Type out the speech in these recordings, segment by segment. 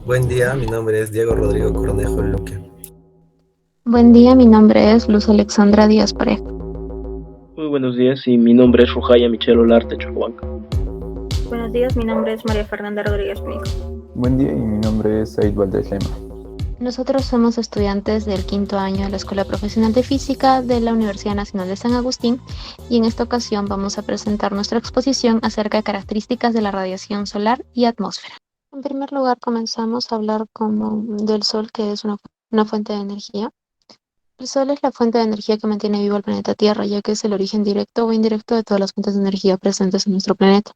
Buen día, mi nombre es Diego Rodrigo Cornejo Luque. Buen día, mi nombre es Luz Alexandra Díaz Parejo. Muy buenos días y mi nombre es Rujaya Michel Olarte Churhuanca. Buenos días, mi nombre es María Fernanda Rodríguez Pico. Buen día y mi nombre es Said Valdés Lema. Nosotros somos estudiantes del quinto año de la Escuela Profesional de Física de la Universidad Nacional de San Agustín y en esta ocasión vamos a presentar nuestra exposición acerca de características de la radiación solar y atmósfera. En primer lugar, comenzamos a hablar como del Sol, que es una fuente de energía. El Sol es la fuente de energía que mantiene vivo al planeta Tierra, ya que es el origen directo o indirecto de todas las fuentes de energía presentes en nuestro planeta.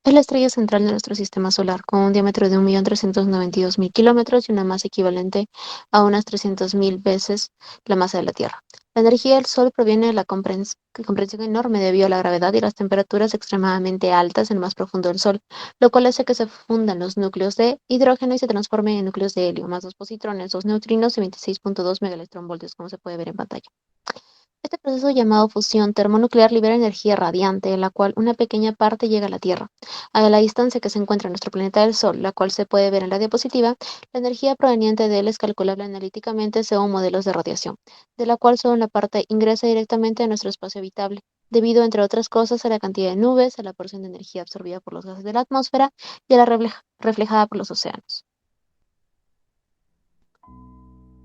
Es la estrella central de nuestro sistema solar, con un diámetro de 1.392.000 kilómetros y una masa equivalente a unas 300.000 veces la masa de la Tierra. La energía del Sol proviene de la comprensión enorme debido a la gravedad y las temperaturas extremadamente altas en lo más profundo del Sol, lo cual hace que se fundan los núcleos de hidrógeno y se transformen en núcleos de helio, más dos positrones, dos neutrinos y 26.2 megaelectronvoltios, como se puede ver en pantalla. Este proceso llamado fusión termonuclear libera energía radiante, en la cual una pequeña parte llega a la Tierra. A la distancia que se encuentra nuestro planeta del Sol, la cual se puede ver en la diapositiva, la energía proveniente de él es calculable analíticamente según modelos de radiación, de la cual solo una parte ingresa directamente a nuestro espacio habitable, debido, entre otras cosas, a la cantidad de nubes, a la porción de energía absorbida por los gases de la atmósfera y a la reflejada por los océanos.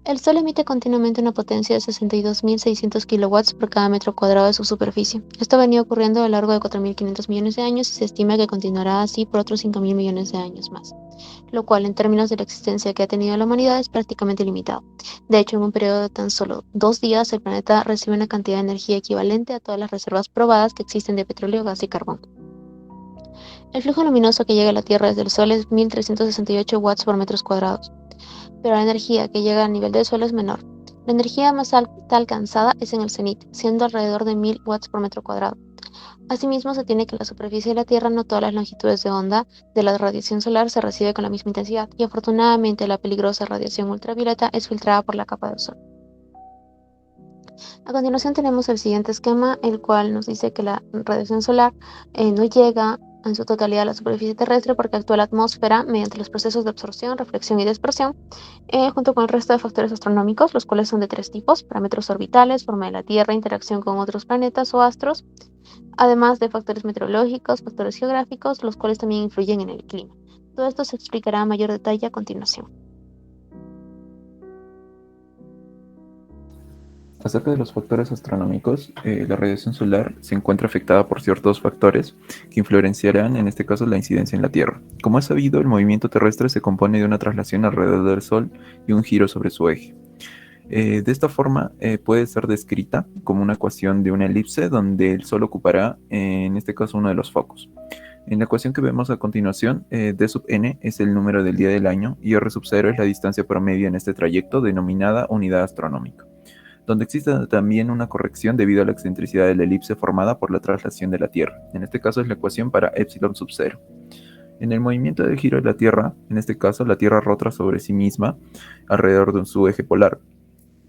El Sol emite continuamente una potencia de 62.600 kilowatts por cada metro cuadrado de su superficie. Esto ha venido ocurriendo a lo largo de 4.500 millones de años y se estima que continuará así por otros 5.000 millones de años más, lo cual en términos de la existencia que ha tenido la humanidad es prácticamente ilimitado. De hecho, en un periodo de tan solo 2 días, el planeta recibe una cantidad de energía equivalente a todas las reservas probadas que existen de petróleo, gas y carbón. El flujo luminoso que llega a la Tierra desde el Sol es 1.368 watts por metros cuadrados, pero la energía que llega al nivel del suelo es menor. La energía más alta alcanzada es en el cenit, siendo alrededor de 1.000 watts por metro cuadrado. Asimismo, se tiene que en la superficie de la Tierra no todas las longitudes de onda de la radiación solar se recibe con la misma intensidad, y afortunadamente la peligrosa radiación ultravioleta es filtrada por la capa del Sol. A continuación tenemos el siguiente esquema, el cual nos dice que la radiación solar no llega en su totalidad a la superficie terrestre porque actúa la atmósfera mediante los procesos de absorción, reflexión y dispersión, junto con el resto de factores astronómicos, los cuales son de tres tipos: parámetros orbitales, forma de la Tierra, interacción con otros planetas o astros, además de factores meteorológicos, factores geográficos, los cuales también influyen en el clima. Todo esto se explicará a mayor detalle a continuación. Acerca de los factores astronómicos, la radiación solar se encuentra afectada por ciertos factores que influenciarán, en este caso, la incidencia en la Tierra. Como es sabido, el movimiento terrestre se compone de una traslación alrededor del Sol y un giro sobre su eje. De esta forma, puede ser descrita como una ecuación de una elipse donde el Sol ocupará, en este caso, uno de los focos. En la ecuación que vemos a continuación, d sub n es el número del día del año y r sub 0 es la distancia promedio en este trayecto denominada unidad astronómica, donde existe también una corrección debido a la excentricidad de la elipse formada por la traslación de la Tierra. En este caso es la ecuación para epsilon sub 0. En el movimiento del giro de la Tierra, en este caso la Tierra rota sobre sí misma alrededor de su eje polar,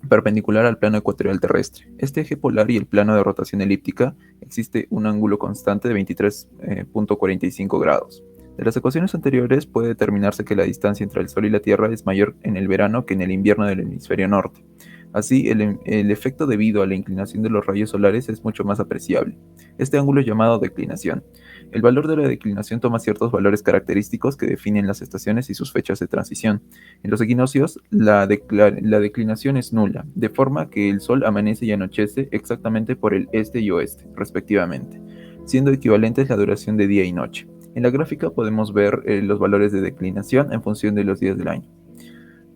perpendicular al plano ecuatorial terrestre. Este eje polar y el plano de rotación elíptica existe un ángulo constante de 23.45 grados. De las ecuaciones anteriores puede determinarse que la distancia entre el Sol y la Tierra es mayor en el verano que en el invierno del hemisferio norte. Así, el efecto debido a la inclinación de los rayos solares es mucho más apreciable. Este ángulo es llamado declinación. El valor de la declinación toma ciertos valores característicos que definen las estaciones y sus fechas de transición. En los equinoccios, la declinación es nula, de forma que el Sol amanece y anochece exactamente por el este y oeste, respectivamente, siendo equivalentes la duración de día y noche. En la gráfica podemos ver los valores de declinación en función de los días del año.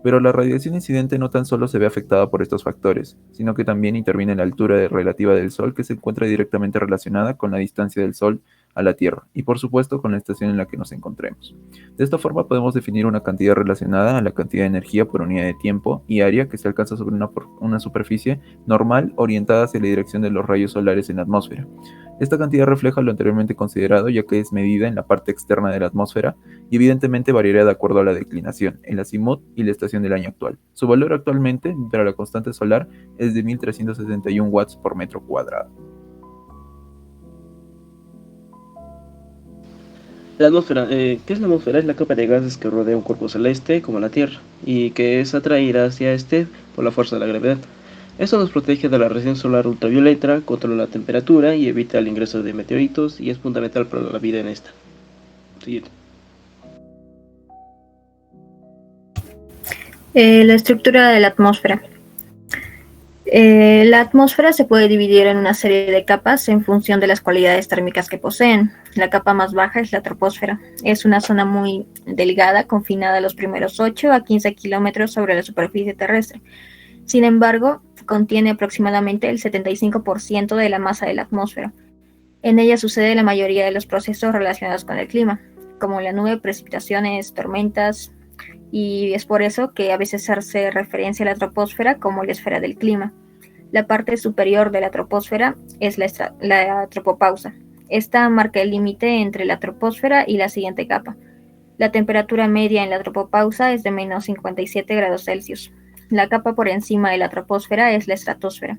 Pero la radiación incidente no tan solo se ve afectada por estos factores, sino que también interviene la altura relativa del Sol, que se encuentra directamente relacionada con la distancia del Sol a la Tierra y por supuesto con la estación en la que nos encontremos. De esta forma podemos definir una cantidad relacionada a la cantidad de energía por unidad de tiempo y área que se alcanza sobre una superficie normal orientada hacia la dirección de los rayos solares en la atmósfera. Esta cantidad refleja lo anteriormente considerado, ya que es medida en la parte externa de la atmósfera y evidentemente variará de acuerdo a la declinación, el azimut y la estación del año actual. Su valor actualmente para la constante solar es de 1.371 watts por metro cuadrado. La atmósfera, ¿qué es la atmósfera? Es la capa de gases que rodea un cuerpo celeste como la Tierra y que es atraída hacia este por la fuerza de la gravedad. Esto nos protege de la radiación solar ultravioleta, controla la temperatura y evita el ingreso de meteoritos y es fundamental para la vida en esta. Siguiente. La estructura de la atmósfera. La atmósfera se puede dividir en una serie de capas en función de las cualidades térmicas que poseen. La capa más baja es la troposfera. Es una zona muy delgada, confinada a los primeros 8 a 15 kilómetros sobre la superficie terrestre. Sin embargo, contiene aproximadamente el 75% de la masa de la atmósfera. En ella sucede la mayoría de los procesos relacionados con el clima, como la nube, precipitaciones, tormentas, y es por eso que a veces se hace referencia a la troposfera como la esfera del clima. La parte superior de la troposfera es la tropopausa. Esta marca el límite entre la troposfera y la siguiente capa. La temperatura media en la tropopausa es de menos 57 grados Celsius. La capa por encima de la troposfera es la estratosfera.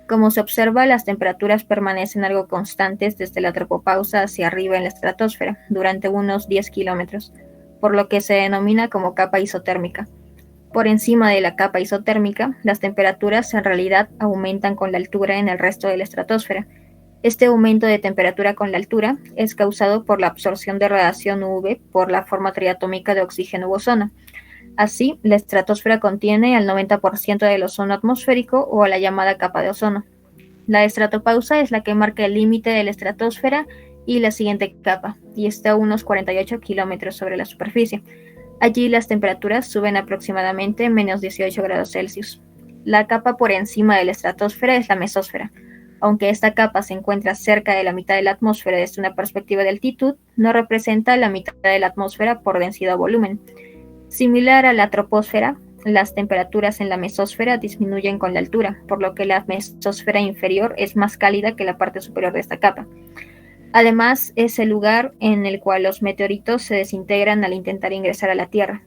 Como se observa, las temperaturas permanecen algo constantes desde la tropopausa hacia arriba en la estratosfera durante unos 10 kilómetros, por lo que se denomina como capa isotérmica. Por encima de la capa isotérmica, las temperaturas en realidad aumentan con la altura en el resto de la estratosfera. Este aumento de temperatura con la altura es causado por la absorción de radiación UV por la forma triatómica de oxígeno u ozono. Así, la estratosfera contiene al 90% del ozono atmosférico o a la llamada capa de ozono. La estratopausa es la que marca el límite de la estratosfera y la siguiente capa, y está a unos 48 kilómetros sobre la superficie. Allí las temperaturas suben aproximadamente menos 18 grados Celsius. La capa por encima de la estratosfera es la mesósfera. Aunque esta capa se encuentra cerca de la mitad de la atmósfera desde una perspectiva de altitud, no representa la mitad de la atmósfera por densidad o volumen. Similar a la troposfera, las temperaturas en la mesósfera disminuyen con la altura, por lo que la mesósfera inferior es más cálida que la parte superior de esta capa. Además, es el lugar en el cual los meteoritos se desintegran al intentar ingresar a la Tierra.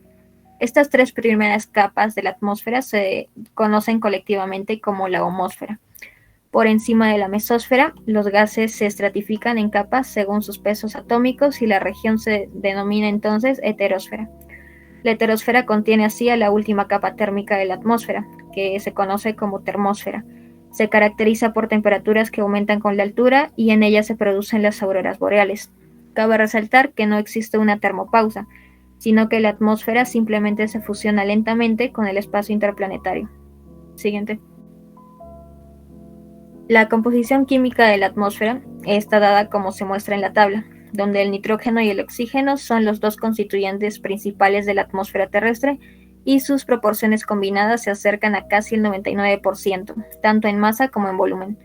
Estas tres primeras capas de la atmósfera se conocen colectivamente como la homósfera. Por encima de la mesósfera, los gases se estratifican en capas según sus pesos atómicos y la región se denomina entonces heterosfera. La heterosfera contiene así a la última capa térmica de la atmósfera, que se conoce como termósfera. Se caracteriza por temperaturas que aumentan con la altura y en ella se producen las auroras boreales. Cabe resaltar que no existe una termopausa, sino que la atmósfera simplemente se fusiona lentamente con el espacio interplanetario. Siguiente. La composición química de la atmósfera está dada como se muestra en la tabla, donde el nitrógeno y el oxígeno son los dos constituyentes principales de la atmósfera terrestre y sus proporciones combinadas se acercan a casi el 99%, tanto en masa como en volumen.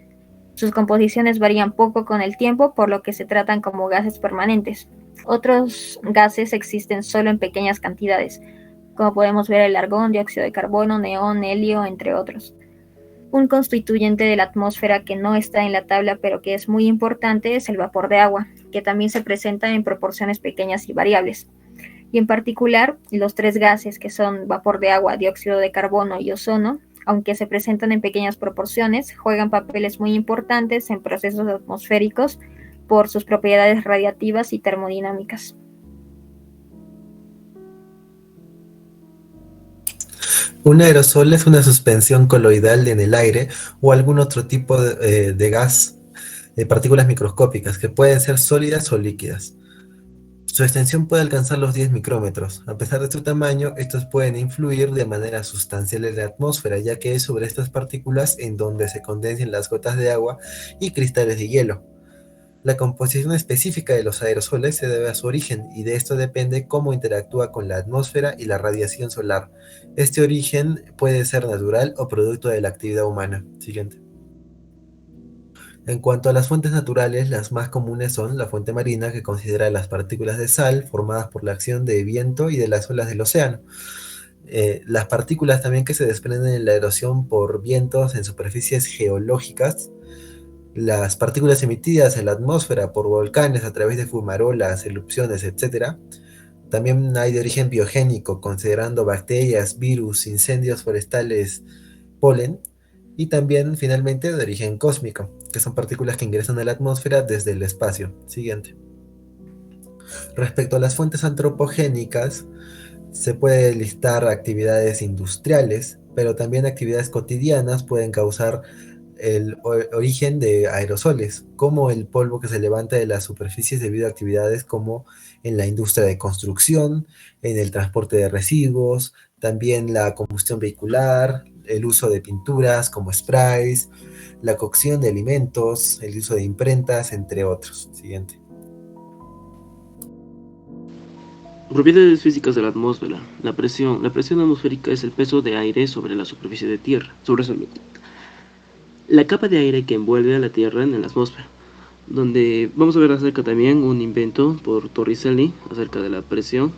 Sus composiciones varían poco con el tiempo, por lo que se tratan como gases permanentes. Otros gases existen solo en pequeñas cantidades, como podemos ver el argón, dióxido de carbono, neón, helio, entre otros. Un constituyente de la atmósfera que no está en la tabla pero que es muy importante es el vapor de agua, que también se presenta en proporciones pequeñas y variables. Y en particular, los tres gases que son vapor de agua, dióxido de carbono y ozono, aunque se presentan en pequeñas proporciones, juegan papeles muy importantes en procesos atmosféricos por sus propiedades radiativas y termodinámicas. Un aerosol es una suspensión coloidal en el aire o algún otro tipo de gas de partículas microscópicas que pueden ser sólidas o líquidas. Su extensión puede alcanzar los 10 micrómetros. A pesar de su tamaño, estos pueden influir de manera sustancial en la atmósfera, ya que es sobre estas partículas en donde se condensan las gotas de agua y cristales de hielo. La composición específica de los aerosoles se debe a su origen y de esto depende cómo interactúa con la atmósfera y la radiación solar. Este origen puede ser natural o producto de la actividad humana. Siguiente. En cuanto a las fuentes naturales, las más comunes son la fuente marina, que considera las partículas de sal formadas por la acción de viento y de las olas del océano. Las partículas también que se desprenden en la erosión por vientos en superficies geológicas, las partículas emitidas en la atmósfera por volcanes a través de fumarolas, erupciones, etc. También hay de origen biogénico, considerando bacterias, virus, incendios forestales, polen, y también finalmente de origen cósmico, que son partículas que ingresan a la atmósfera desde el espacio. Siguiente. Respecto a las fuentes antropogénicas, se puede listar actividades industriales, pero también actividades cotidianas pueden causar el origen de aerosoles, como el polvo que se levanta de las superficies debido a actividades como en la industria de construcción, en el transporte de residuos, también la combustión vehicular, el uso de pinturas como sprays, la cocción de alimentos, el uso de imprentas, entre otros. Siguiente. Propiedades físicas de la atmósfera. La presión. La presión atmosférica es el peso de aire sobre la superficie de tierra, sobre suelo. La capa de aire que envuelve a la Tierra en la atmósfera, donde vamos a ver acerca también un invento por Torricelli acerca de la presión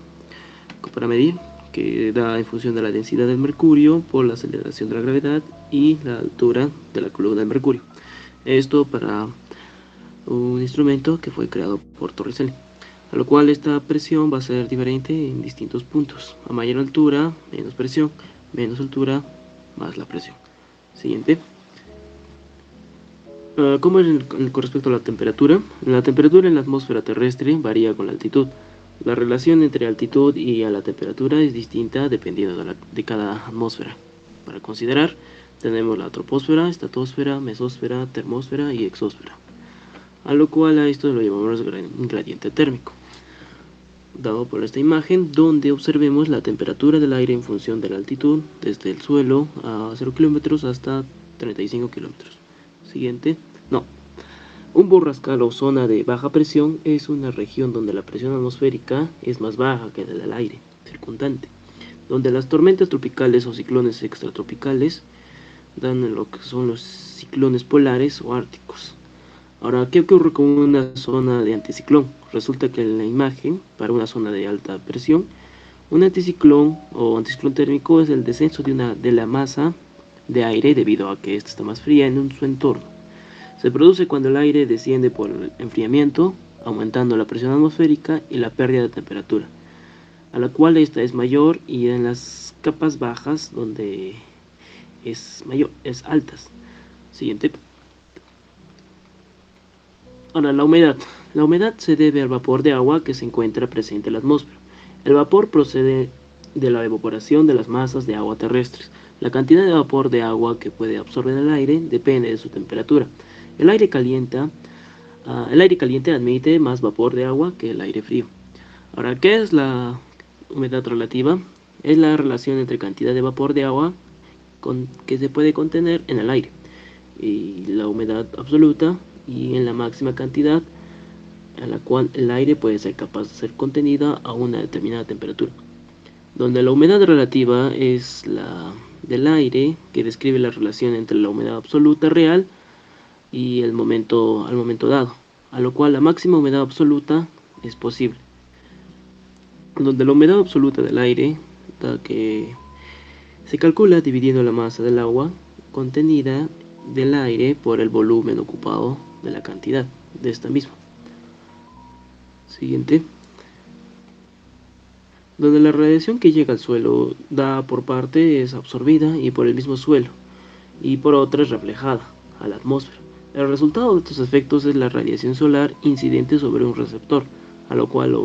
para medir, que da en función de la densidad del mercurio por la aceleración de la gravedad y la altura de la columna de mercurio. Esto para un instrumento que fue creado por Torricelli, a lo cual esta presión va a ser diferente en distintos puntos. A mayor altura, menos presión, menos altura, más la presión. Siguiente. ¿Cómo es con respecto a la temperatura? La temperatura en la atmósfera terrestre varía con la altitud. La relación entre altitud y a la temperatura es distinta dependiendo de cada atmósfera. Para considerar, tenemos la troposfera, estratosfera, mesósfera, termósfera y exósfera, a lo cual a esto lo llamamos gradiente térmico, dado por esta imagen, donde observemos la temperatura del aire en función de la altitud, desde el suelo a 0 kilómetros hasta 35 kilómetros. Siguiente. No. Un borrascal o zona de baja presión es una región donde la presión atmosférica es más baja que la del aire circundante, donde las tormentas tropicales o ciclones extratropicales dan lo que son los ciclones polares o árticos. Ahora, ¿qué ocurre con una zona de anticiclón? Resulta que en la imagen, para una zona de alta presión, un anticiclón o anticiclón térmico es el descenso de la masa de aire debido a que ésta está más fría en su entorno. Se produce cuando el aire desciende por el enfriamiento, aumentando la presión atmosférica y la pérdida de temperatura, a la cual esta es mayor, y en las capas bajas donde es mayor, es altas. Siguiente. Ahora, la humedad. La humedad se debe al vapor de agua que se encuentra presente en la atmósfera. El vapor procede de la evaporación de las masas de agua terrestres. La cantidad de vapor de agua que puede absorber el aire depende de su temperatura. El aire caliente admite más vapor de agua que el aire frío. Ahora, ¿qué es la humedad relativa? Es la relación entre cantidad de vapor de agua que se puede contener en el aire y la humedad absoluta, y en la máxima cantidad a la cual el aire puede ser capaz de ser contenida a una determinada temperatura, donde la humedad relativa es la del aire, que describe la relación entre la humedad absoluta real y al momento dado, a lo cual la máxima humedad absoluta es posible, donde la humedad absoluta del aire que se calcula dividiendo la masa del agua contenida del aire por el volumen ocupado de la cantidad de esta misma. Siguiente. Donde la radiación que llega al suelo por parte es absorbida y por el mismo suelo, y por otra es reflejada a la atmósfera. El resultado de estos efectos es la radiación solar incidente sobre un receptor, a lo cual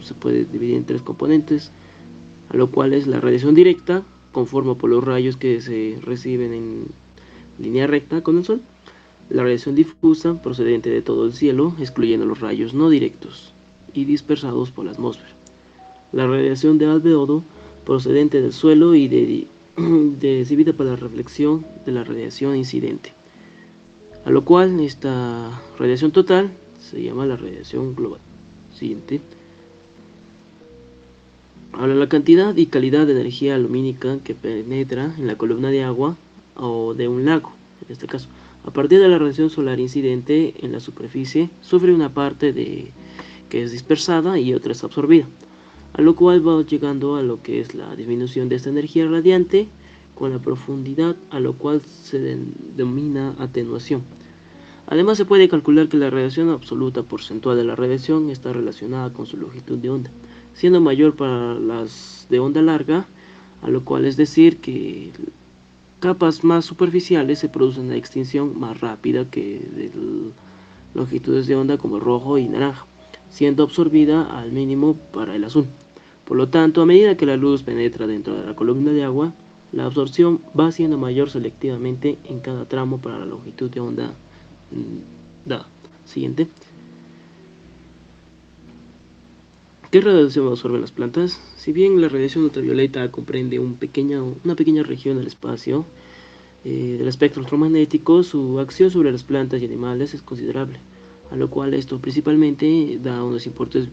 se puede dividir en tres componentes, a lo cual es la radiación directa, conformada por los rayos que se reciben en línea recta con el sol; la radiación difusa, procedente de todo el cielo, excluyendo los rayos no directos y dispersados por la atmósfera; la radiación de albedo, procedente del suelo y recibida por la reflexión de la radiación incidente, a lo cual esta radiación total se llama la radiación global. Siguiente. Ahora, la cantidad y calidad de energía lumínica que penetra en la columna de agua o de un lago, en este caso, a partir de la radiación solar incidente en la superficie, sufre una parte que es dispersada y otra es absorbida, a lo cual va llegando a lo que es la disminución de esta energía radiante con la profundidad, a lo cual se denomina atenuación. Además, se puede calcular que la radiación absoluta porcentual de la radiación está relacionada con su longitud de onda, siendo mayor para las de onda larga, a lo cual es decir que capas más superficiales se producen una extinción más rápida que de longitudes de onda como rojo y naranja. siendo absorbida al mínimo para el azul. Por lo tanto, a medida que la luz penetra dentro de la columna de agua, la absorción va siendo mayor selectivamente en cada tramo para la longitud de onda dada. Siguiente. ¿Qué radiación absorben las plantas? Si bien la radiación ultravioleta comprende una pequeña región del espacio del espectro electromagnético, su acción sobre las plantas y animales es considerable, a lo cual esto principalmente da unos importes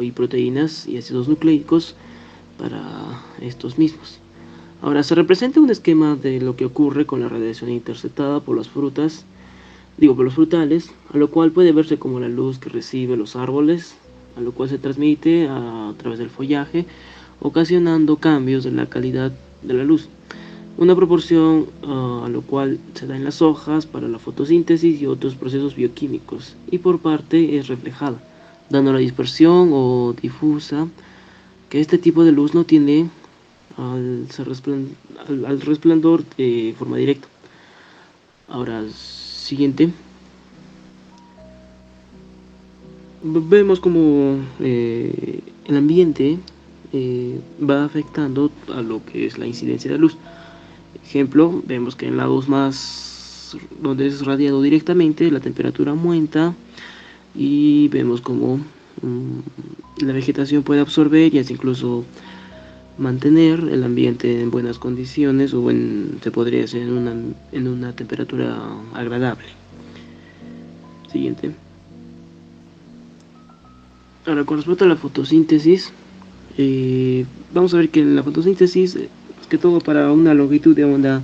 y proteínas y ácidos nucleicos para estos mismos. Ahora, se representa un esquema de lo que ocurre con la radiación interceptada por las frutas, por los frutales, a lo cual puede verse como la luz que recibe los árboles, a lo cual se transmite a través del follaje, ocasionando cambios en la calidad de la luz. Una proporción a lo cual se da en las hojas para la fotosíntesis y otros procesos bioquímicos, y por parte es reflejada, dando la dispersión o difusa que este tipo de luz no tiene al resplandor de forma directa. Ahora, siguiente. Vemos como el ambiente va afectando a lo que es la incidencia de la luz. Ejemplo, vemos que en lados más donde es radiado directamente, la temperatura aumenta y vemos como la vegetación puede absorber y hasta incluso mantener el ambiente en buenas condiciones o se podría hacer en una temperatura agradable. Siguiente. Ahora, con respecto a la fotosíntesis, vamos a ver que en la fotosíntesis, más que todo para una longitud de onda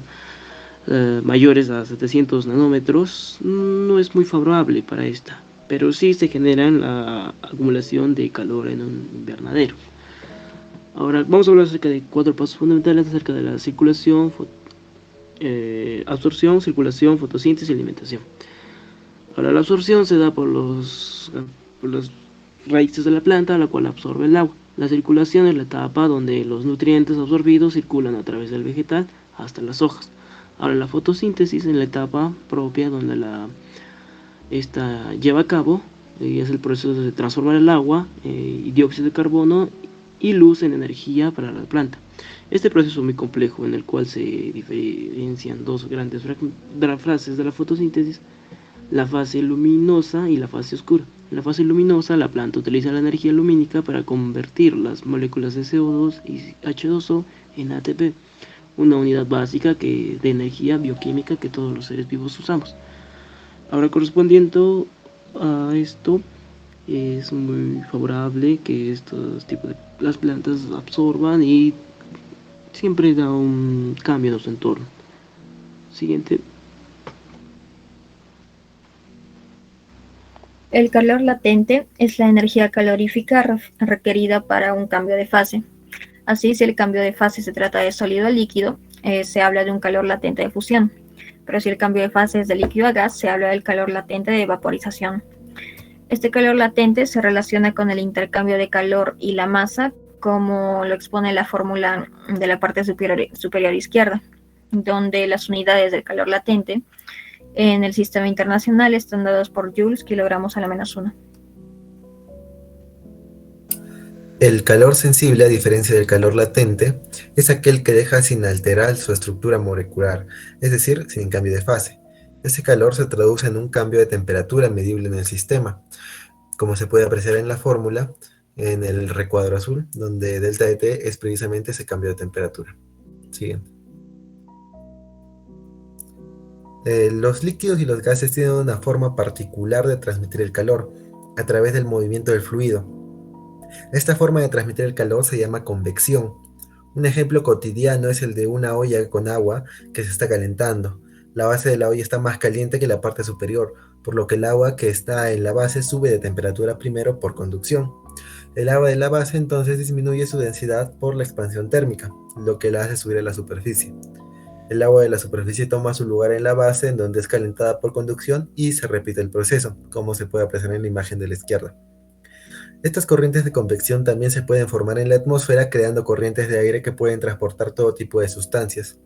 mayores a 700 nanómetros, no es muy favorable para esta, pero sí se genera la acumulación de calor en un invernadero. Ahora vamos a hablar acerca de 4 pasos fundamentales acerca de la circulación, absorción, circulación, fotosíntesis y alimentación. Ahora, la absorción se da por las raíces de la planta, la cual absorbe el agua. La circulación es la etapa donde los nutrientes absorbidos circulan a través del vegetal hasta las hojas. Ahora, la fotosíntesis es la etapa propia donde esta lleva a cabo y es el proceso de transformar el agua y dióxido de carbono y luz en energía para la planta. Este proceso es muy complejo en el cual se diferencian dos grandes fases de la fotosíntesis: la fase luminosa y la fase oscura. En la fase luminosa, la planta utiliza la energía lumínica para convertir las moléculas de CO2 y H2O en ATP, una unidad básica de energía bioquímica que todos los seres vivos usamos. Ahora, correspondiendo a esto, es muy favorable que estos tipos de las plantas absorban y siempre da un cambio en su entorno. Siguiente. El calor latente es la energía calorífica requerida para un cambio de fase. Así, si el cambio de fase se trata de sólido a líquido, se habla de un calor latente de fusión. Pero si el cambio de fase es de líquido a gas, se habla del calor latente de vaporización. Este calor latente se relaciona con el intercambio de calor y la masa, como lo expone la fórmula de la parte superior izquierda, donde las unidades del calor latente en el sistema internacional están dados por joules, kilogramos a la menos 1. El calor sensible, a diferencia del calor latente, es aquel que deja sin alterar su estructura molecular, es decir, sin cambio de fase. Ese calor se traduce en un cambio de temperatura medible en el sistema, como se puede apreciar en la fórmula, en el recuadro azul, donde delta de T es precisamente ese cambio de temperatura. Siguiente. Los líquidos y los gases tienen una forma particular de transmitir el calor, a través del movimiento del fluido. Esta forma de transmitir el calor se llama convección. Un ejemplo cotidiano es el de una olla con agua que se está calentando. La base de la olla está más caliente que la parte superior, por lo que el agua que está en la base sube de temperatura primero por conducción. El agua de la base entonces disminuye su densidad por la expansión térmica, lo que la hace subir a la superficie. El agua de la superficie toma su lugar en la base, en donde es calentada por conducción, y se repite el proceso, como se puede apreciar en la imagen de la izquierda. Estas corrientes de convección también se pueden formar en la atmósfera, creando corrientes de aire que pueden transportar todo tipo de sustancias.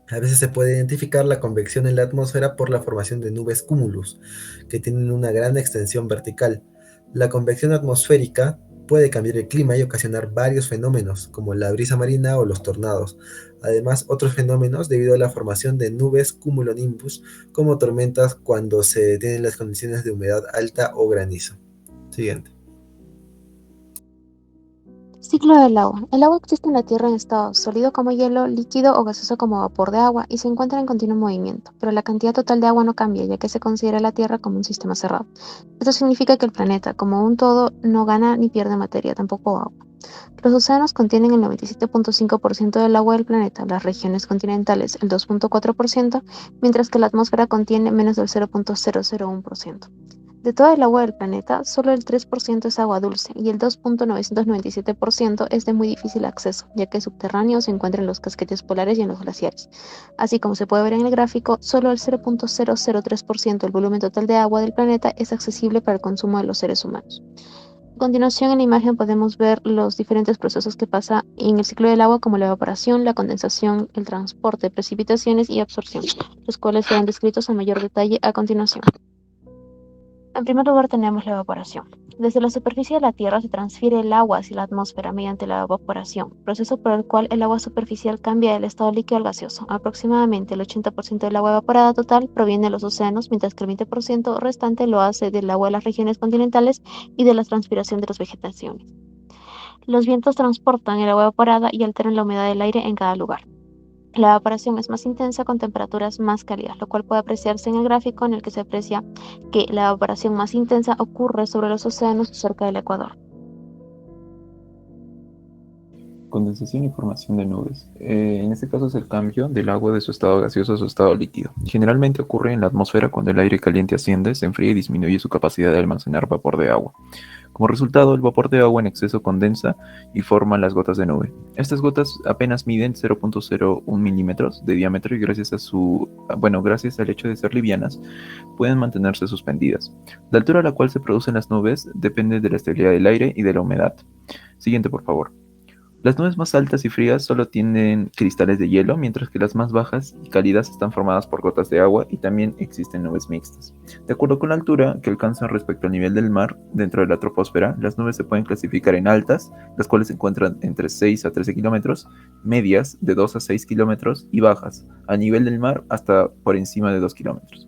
A veces se puede identificar la convección en la atmósfera por la formación de nubes cúmulus, que tienen una gran extensión vertical. La convección atmosférica puede cambiar el clima y ocasionar varios fenómenos, como la brisa marina o los tornados. Además, otros fenómenos debido a la formación de nubes cumulonimbus, como tormentas cuando se tienen las condiciones de humedad alta o granizo. Siguiente. Ciclo del agua. El agua existe en la Tierra en estado sólido como hielo, líquido o gaseoso como vapor de agua y se encuentra en continuo movimiento, pero la cantidad total de agua no cambia ya que se considera la Tierra como un sistema cerrado. Esto significa que el planeta, como un todo, no gana ni pierde materia, tampoco agua. Los océanos contienen el 97.5% del agua del planeta, las regiones continentales el 2.4%, mientras que la atmósfera contiene menos del 0.001%. De toda el agua del planeta, solo el 3% es agua dulce y el 2.997% es de muy difícil acceso, ya que es subterráneo se encuentra en los casquetes polares y en los glaciares. Así como se puede ver en el gráfico, solo el 0.003% del volumen total de agua del planeta es accesible para el consumo de los seres humanos. A continuación, en la imagen podemos ver los diferentes procesos que pasa en el ciclo del agua, como la evaporación, la condensación, el transporte, precipitaciones y absorción, los cuales serán descritos en mayor detalle a continuación. En primer lugar tenemos la evaporación. Desde la superficie de la Tierra se transfiere el agua hacia la atmósfera mediante la evaporación, proceso por el cual el agua superficial cambia del estado líquido al gaseoso. Aproximadamente el 80% del agua evaporada total proviene de los océanos, mientras que el 20% restante lo hace del agua de las regiones continentales y de la transpiración de las vegetaciones. Los vientos transportan el agua evaporada y alteran la humedad del aire en cada lugar. La evaporación es más intensa con temperaturas más cálidas, lo cual puede apreciarse en el gráfico en el que se aprecia que la evaporación más intensa ocurre sobre los océanos cerca del Ecuador. Condensación y formación de nubes. En este caso es el cambio del agua de su estado gaseoso a su estado líquido. Generalmente ocurre en la atmósfera cuando el aire caliente asciende, se enfría y disminuye su capacidad de almacenar vapor de agua. Como resultado, el vapor de agua en exceso condensa y forma las gotas de nube. Estas gotas apenas miden 0.01 milímetros de diámetro y gracias al hecho de ser livianas, pueden mantenerse suspendidas. La altura a la cual se producen las nubes depende de la estabilidad del aire y de la humedad. Siguiente, por favor. Las nubes más altas y frías solo tienen cristales de hielo, mientras que las más bajas y cálidas están formadas por gotas de agua y también existen nubes mixtas. De acuerdo con la altura que alcanzan respecto al nivel del mar dentro de la troposfera, las nubes se pueden clasificar en altas, las cuales se encuentran entre 6 a 13 kilómetros, medias de 2 a 6 kilómetros y bajas, a nivel del mar hasta por encima de 2 kilómetros.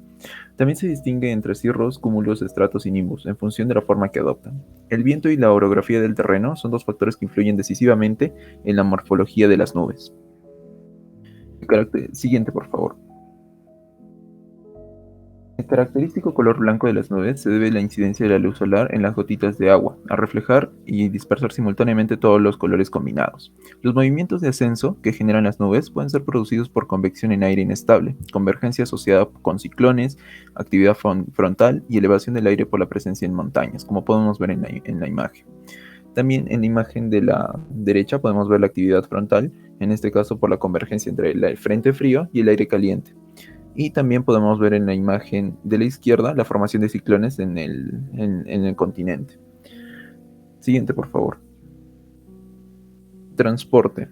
También se distingue entre cirros, cúmulos, estratos y nimbus, en función de la forma que adoptan. El viento y la orografía del terreno son dos factores que influyen decisivamente en la morfología de las nubes. Siguiente, por favor. El característico color blanco de las nubes se debe a la incidencia de la luz solar en las gotitas de agua, a reflejar y dispersar simultáneamente todos los colores combinados. Los movimientos de ascenso que generan las nubes pueden ser producidos por convección en aire inestable, convergencia asociada con ciclones, actividad frontal y elevación del aire por la presencia en montañas, como podemos ver en la imagen. También en la imagen de la derecha podemos ver la actividad frontal, en este caso por la convergencia entre el frente frío y el aire caliente. Y también podemos ver en la imagen de la izquierda la formación de ciclones en el continente. Siguiente, por favor. Transporte.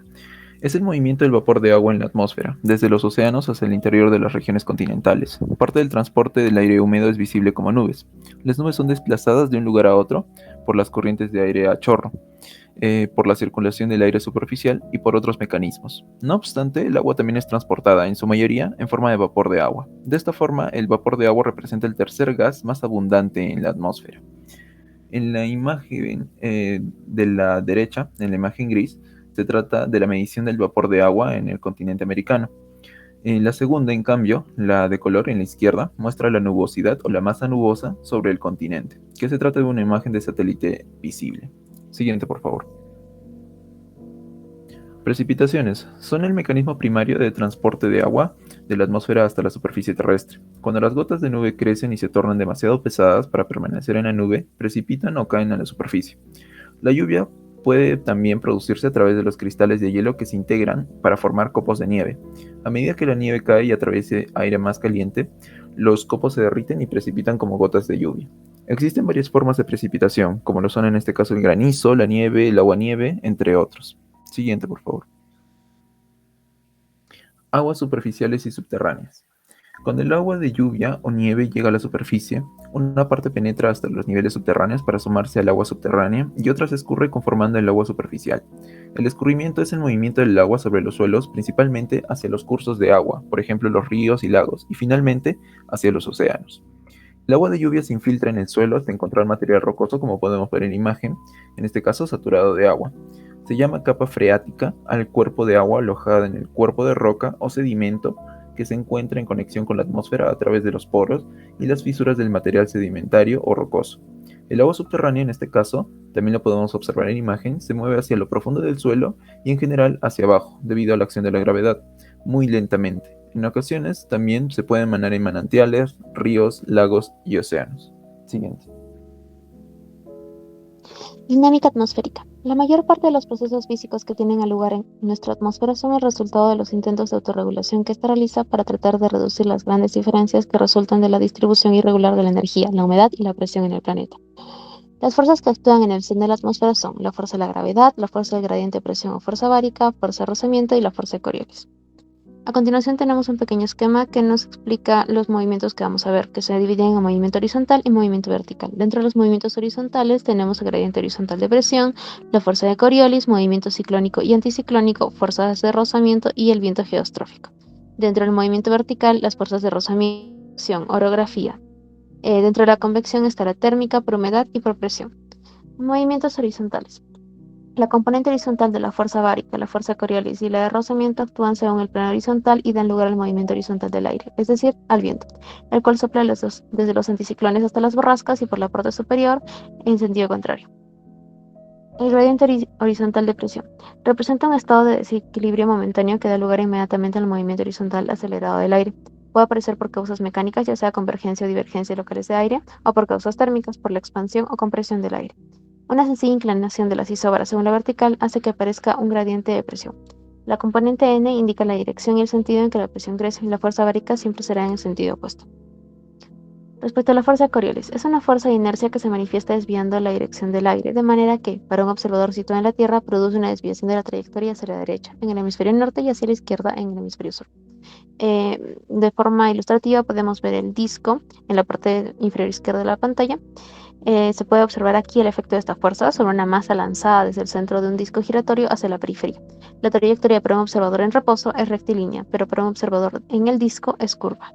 Es el movimiento del vapor de agua en la atmósfera, desde los océanos hacia el interior de las regiones continentales. Parte del transporte del aire húmedo es visible como nubes. Las nubes son desplazadas de un lugar a otro por las corrientes de aire a chorro, por la circulación del aire superficial y por otros mecanismos. No obstante, el agua también es transportada, en su mayoría, en forma de vapor de agua. De esta forma, el vapor de agua representa el tercer gas más abundante en la atmósfera. En la imagen de la derecha, en la imagen gris, se trata de la medición del vapor de agua en el continente americano. La segunda, en cambio, la de color en la izquierda, muestra la nubosidad o la masa nubosa sobre el continente, que se trata de una imagen de satélite visible. Siguiente, por favor. Precipitaciones son el mecanismo primario de transporte de agua de la atmósfera hasta la superficie terrestre. Cuando las gotas de nube crecen y se tornan demasiado pesadas para permanecer en la nube, precipitan o caen a la superficie. La lluvia puede también producirse a través de los cristales de hielo que se integran para formar copos de nieve. A medida que la nieve cae y atraviesa aire más caliente, los copos se derriten y precipitan como gotas de lluvia. Existen varias formas de precipitación, como lo son en este caso el granizo, la nieve, el aguanieve, entre otros. Siguiente, por favor. Aguas superficiales y subterráneas. Cuando el agua de lluvia o nieve llega a la superficie, una parte penetra hasta los niveles subterráneos para sumarse al agua subterránea y otra se escurre conformando el agua superficial. El escurrimiento es el movimiento del agua sobre los suelos, principalmente hacia los cursos de agua, por ejemplo los ríos y lagos, y finalmente hacia los océanos. El agua de lluvia se infiltra en el suelo hasta encontrar material rocoso, como podemos ver en la imagen, en este caso saturado de agua. Se llama capa freática al cuerpo de agua alojada en el cuerpo de roca o sedimento que se encuentra en conexión con la atmósfera a través de los poros y las fisuras del material sedimentario o rocoso. El agua subterránea, en este caso, también lo podemos observar en imagen, se mueve hacia lo profundo del suelo y en general hacia abajo, debido a la acción de la gravedad, muy lentamente. En ocasiones también se puede emanar en manantiales, ríos, lagos y océanos. Siguiente. Dinámica atmosférica. La mayor parte de los procesos físicos que tienen lugar en nuestra atmósfera son el resultado de los intentos de autorregulación que ésta realiza para tratar de reducir las grandes diferencias que resultan de la distribución irregular de la energía, la humedad y la presión en el planeta. Las fuerzas que actúan en el seno de la atmósfera son la fuerza de la gravedad, la fuerza del gradiente de presión o fuerza bárica, fuerza de rozamiento y la fuerza de Coriolis. A continuación tenemos un pequeño esquema que nos explica los movimientos que vamos a ver, que se dividen en movimiento horizontal y movimiento vertical. Dentro de los movimientos horizontales tenemos el gradiente horizontal de presión, la fuerza de Coriolis, movimiento ciclónico y anticiclónico, fuerzas de rozamiento y el viento geostrófico. Dentro del movimiento vertical, las fuerzas de rozamiento, orografía. Dentro de la convección está la térmica, por humedad y por presión. Movimientos horizontales. La componente horizontal de la fuerza bárica, la fuerza Coriolis y la de rozamiento actúan según el plano horizontal y dan lugar al movimiento horizontal del aire, es decir, al viento, el cual sopla desde los anticiclones hasta las borrascas y por la parte superior en sentido contrario. El gradiente horizontal de presión representa un estado de desequilibrio momentáneo que da lugar inmediatamente al movimiento horizontal acelerado del aire. Puede aparecer por causas mecánicas, ya sea convergencia o divergencia locales de aire, o por causas térmicas, por la expansión o compresión del aire. Una sencilla inclinación de las isóbaras según la vertical hace que aparezca un gradiente de presión. La componente n indica la dirección y el sentido en que la presión crece, y la fuerza bárica siempre será en el sentido opuesto. Respecto a la fuerza Coriolis, es una fuerza de inercia que se manifiesta desviando la dirección del aire, de manera que, para un observador situado en la Tierra, produce una desviación de la trayectoria hacia la derecha, en el hemisferio norte, y hacia la izquierda, en el hemisferio sur. De forma ilustrativa podemos ver el disco en la parte inferior izquierda de la pantalla. Se puede observar aquí el efecto de esta fuerza sobre una masa lanzada desde el centro de un disco giratorio hacia la periferia. La trayectoria para un observador en reposo es rectilínea, pero para un observador en el disco es curva.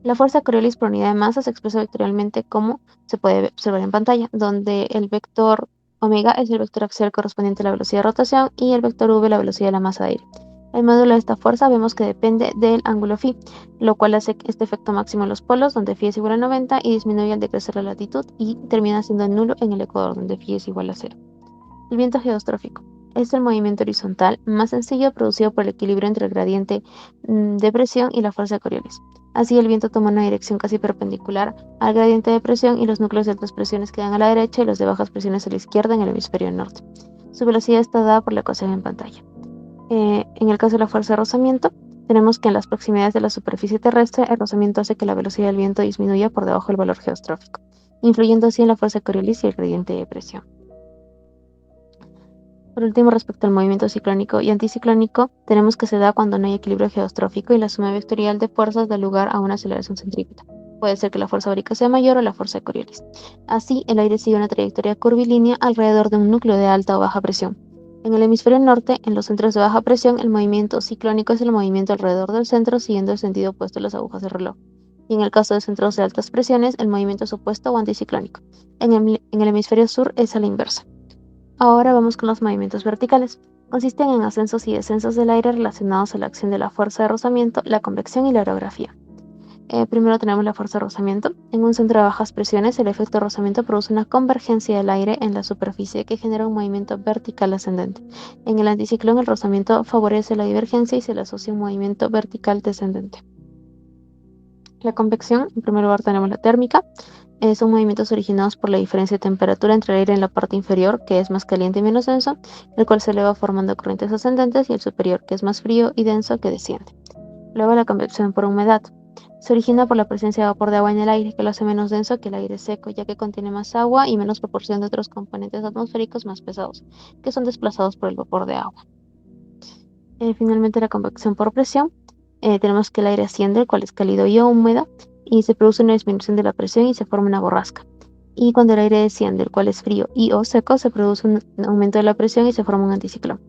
La fuerza Coriolis por unidad de masa se expresa vectorialmente como se puede observar en pantalla, donde el vector omega es el vector axial correspondiente a la velocidad de rotación y el vector v la velocidad de la masa de aire. El módulo de esta fuerza vemos que depende del ángulo phi, lo cual hace este efecto máximo en los polos, donde phi es igual a 90, y disminuye al decrecer la latitud y termina siendo nulo en el ecuador, donde phi es igual a 0. El viento geostrófico es el movimiento horizontal más sencillo producido por el equilibrio entre el gradiente de presión y la fuerza de Coriolis. Así, el viento toma una dirección casi perpendicular al gradiente de presión y los núcleos de altas presiones quedan a la derecha y los de bajas presiones a la izquierda en el hemisferio norte. Su velocidad está dada por la ecuación en pantalla. En el caso de la fuerza de rozamiento, tenemos que en las proximidades de la superficie terrestre, el rozamiento hace que la velocidad del viento disminuya por debajo del valor geostrófico, influyendo así en la fuerza de Coriolis y el gradiente de presión. Por último, respecto al movimiento ciclónico y anticiclónico, tenemos que se da cuando no hay equilibrio geostrófico y la suma vectorial de fuerzas da lugar a una aceleración centrípeta. Puede ser que la fuerza bárica sea mayor o la fuerza de Coriolis. Así, el aire sigue una trayectoria curvilínea alrededor de un núcleo de alta o baja presión. En el hemisferio norte, en los centros de baja presión, el movimiento ciclónico es el movimiento alrededor del centro siguiendo el sentido opuesto de las agujas del reloj. Y en el caso de centros de altas presiones, el movimiento es opuesto o anticiclónico. En el hemisferio sur es a la inversa. Ahora vamos con los movimientos verticales. Consisten en ascensos y descensos del aire relacionados a la acción de la fuerza de rozamiento, la convección y la orografía. Primero tenemos la fuerza de rozamiento. En un centro de bajas presiones, el efecto de rozamiento produce una convergencia del aire en la superficie que genera un movimiento vertical ascendente. En el anticiclón, el rozamiento favorece la divergencia y se le asocia un movimiento vertical descendente. La convección, en primer lugar tenemos la térmica. Son movimientos originados por la diferencia de temperatura entre el aire en la parte inferior, que es más caliente y menos denso, el cual se eleva formando corrientes ascendentes, y el superior, que es más frío y denso, que desciende. Luego la convección por humedad. Se origina por la presencia de vapor de agua en el aire, que lo hace menos denso que el aire seco, ya que contiene más agua y menos proporción de otros componentes atmosféricos más pesados, que son desplazados por el vapor de agua. Finalmente, la convección por presión. tenemos que el aire asciende, el cual es cálido y húmedo, y se produce una disminución de la presión y se forma una borrasca. Y cuando el aire desciende, el cual es frío y o seco, se produce un aumento de la presión y se forma un anticiclón.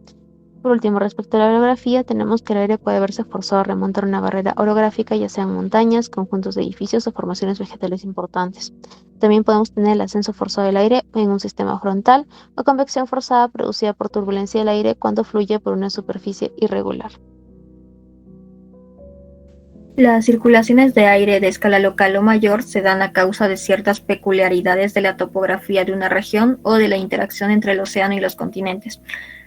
Por último, respecto a la orografía, tenemos que el aire puede verse forzado a remontar una barrera orográfica, ya sean montañas, conjuntos de edificios o formaciones vegetales importantes. También podemos tener el ascenso forzado del aire en un sistema frontal o convección forzada producida por turbulencia del aire cuando fluye por una superficie irregular. Las circulaciones de aire de escala local o mayor se dan a causa de ciertas peculiaridades de la topografía de una región o de la interacción entre el océano y los continentes.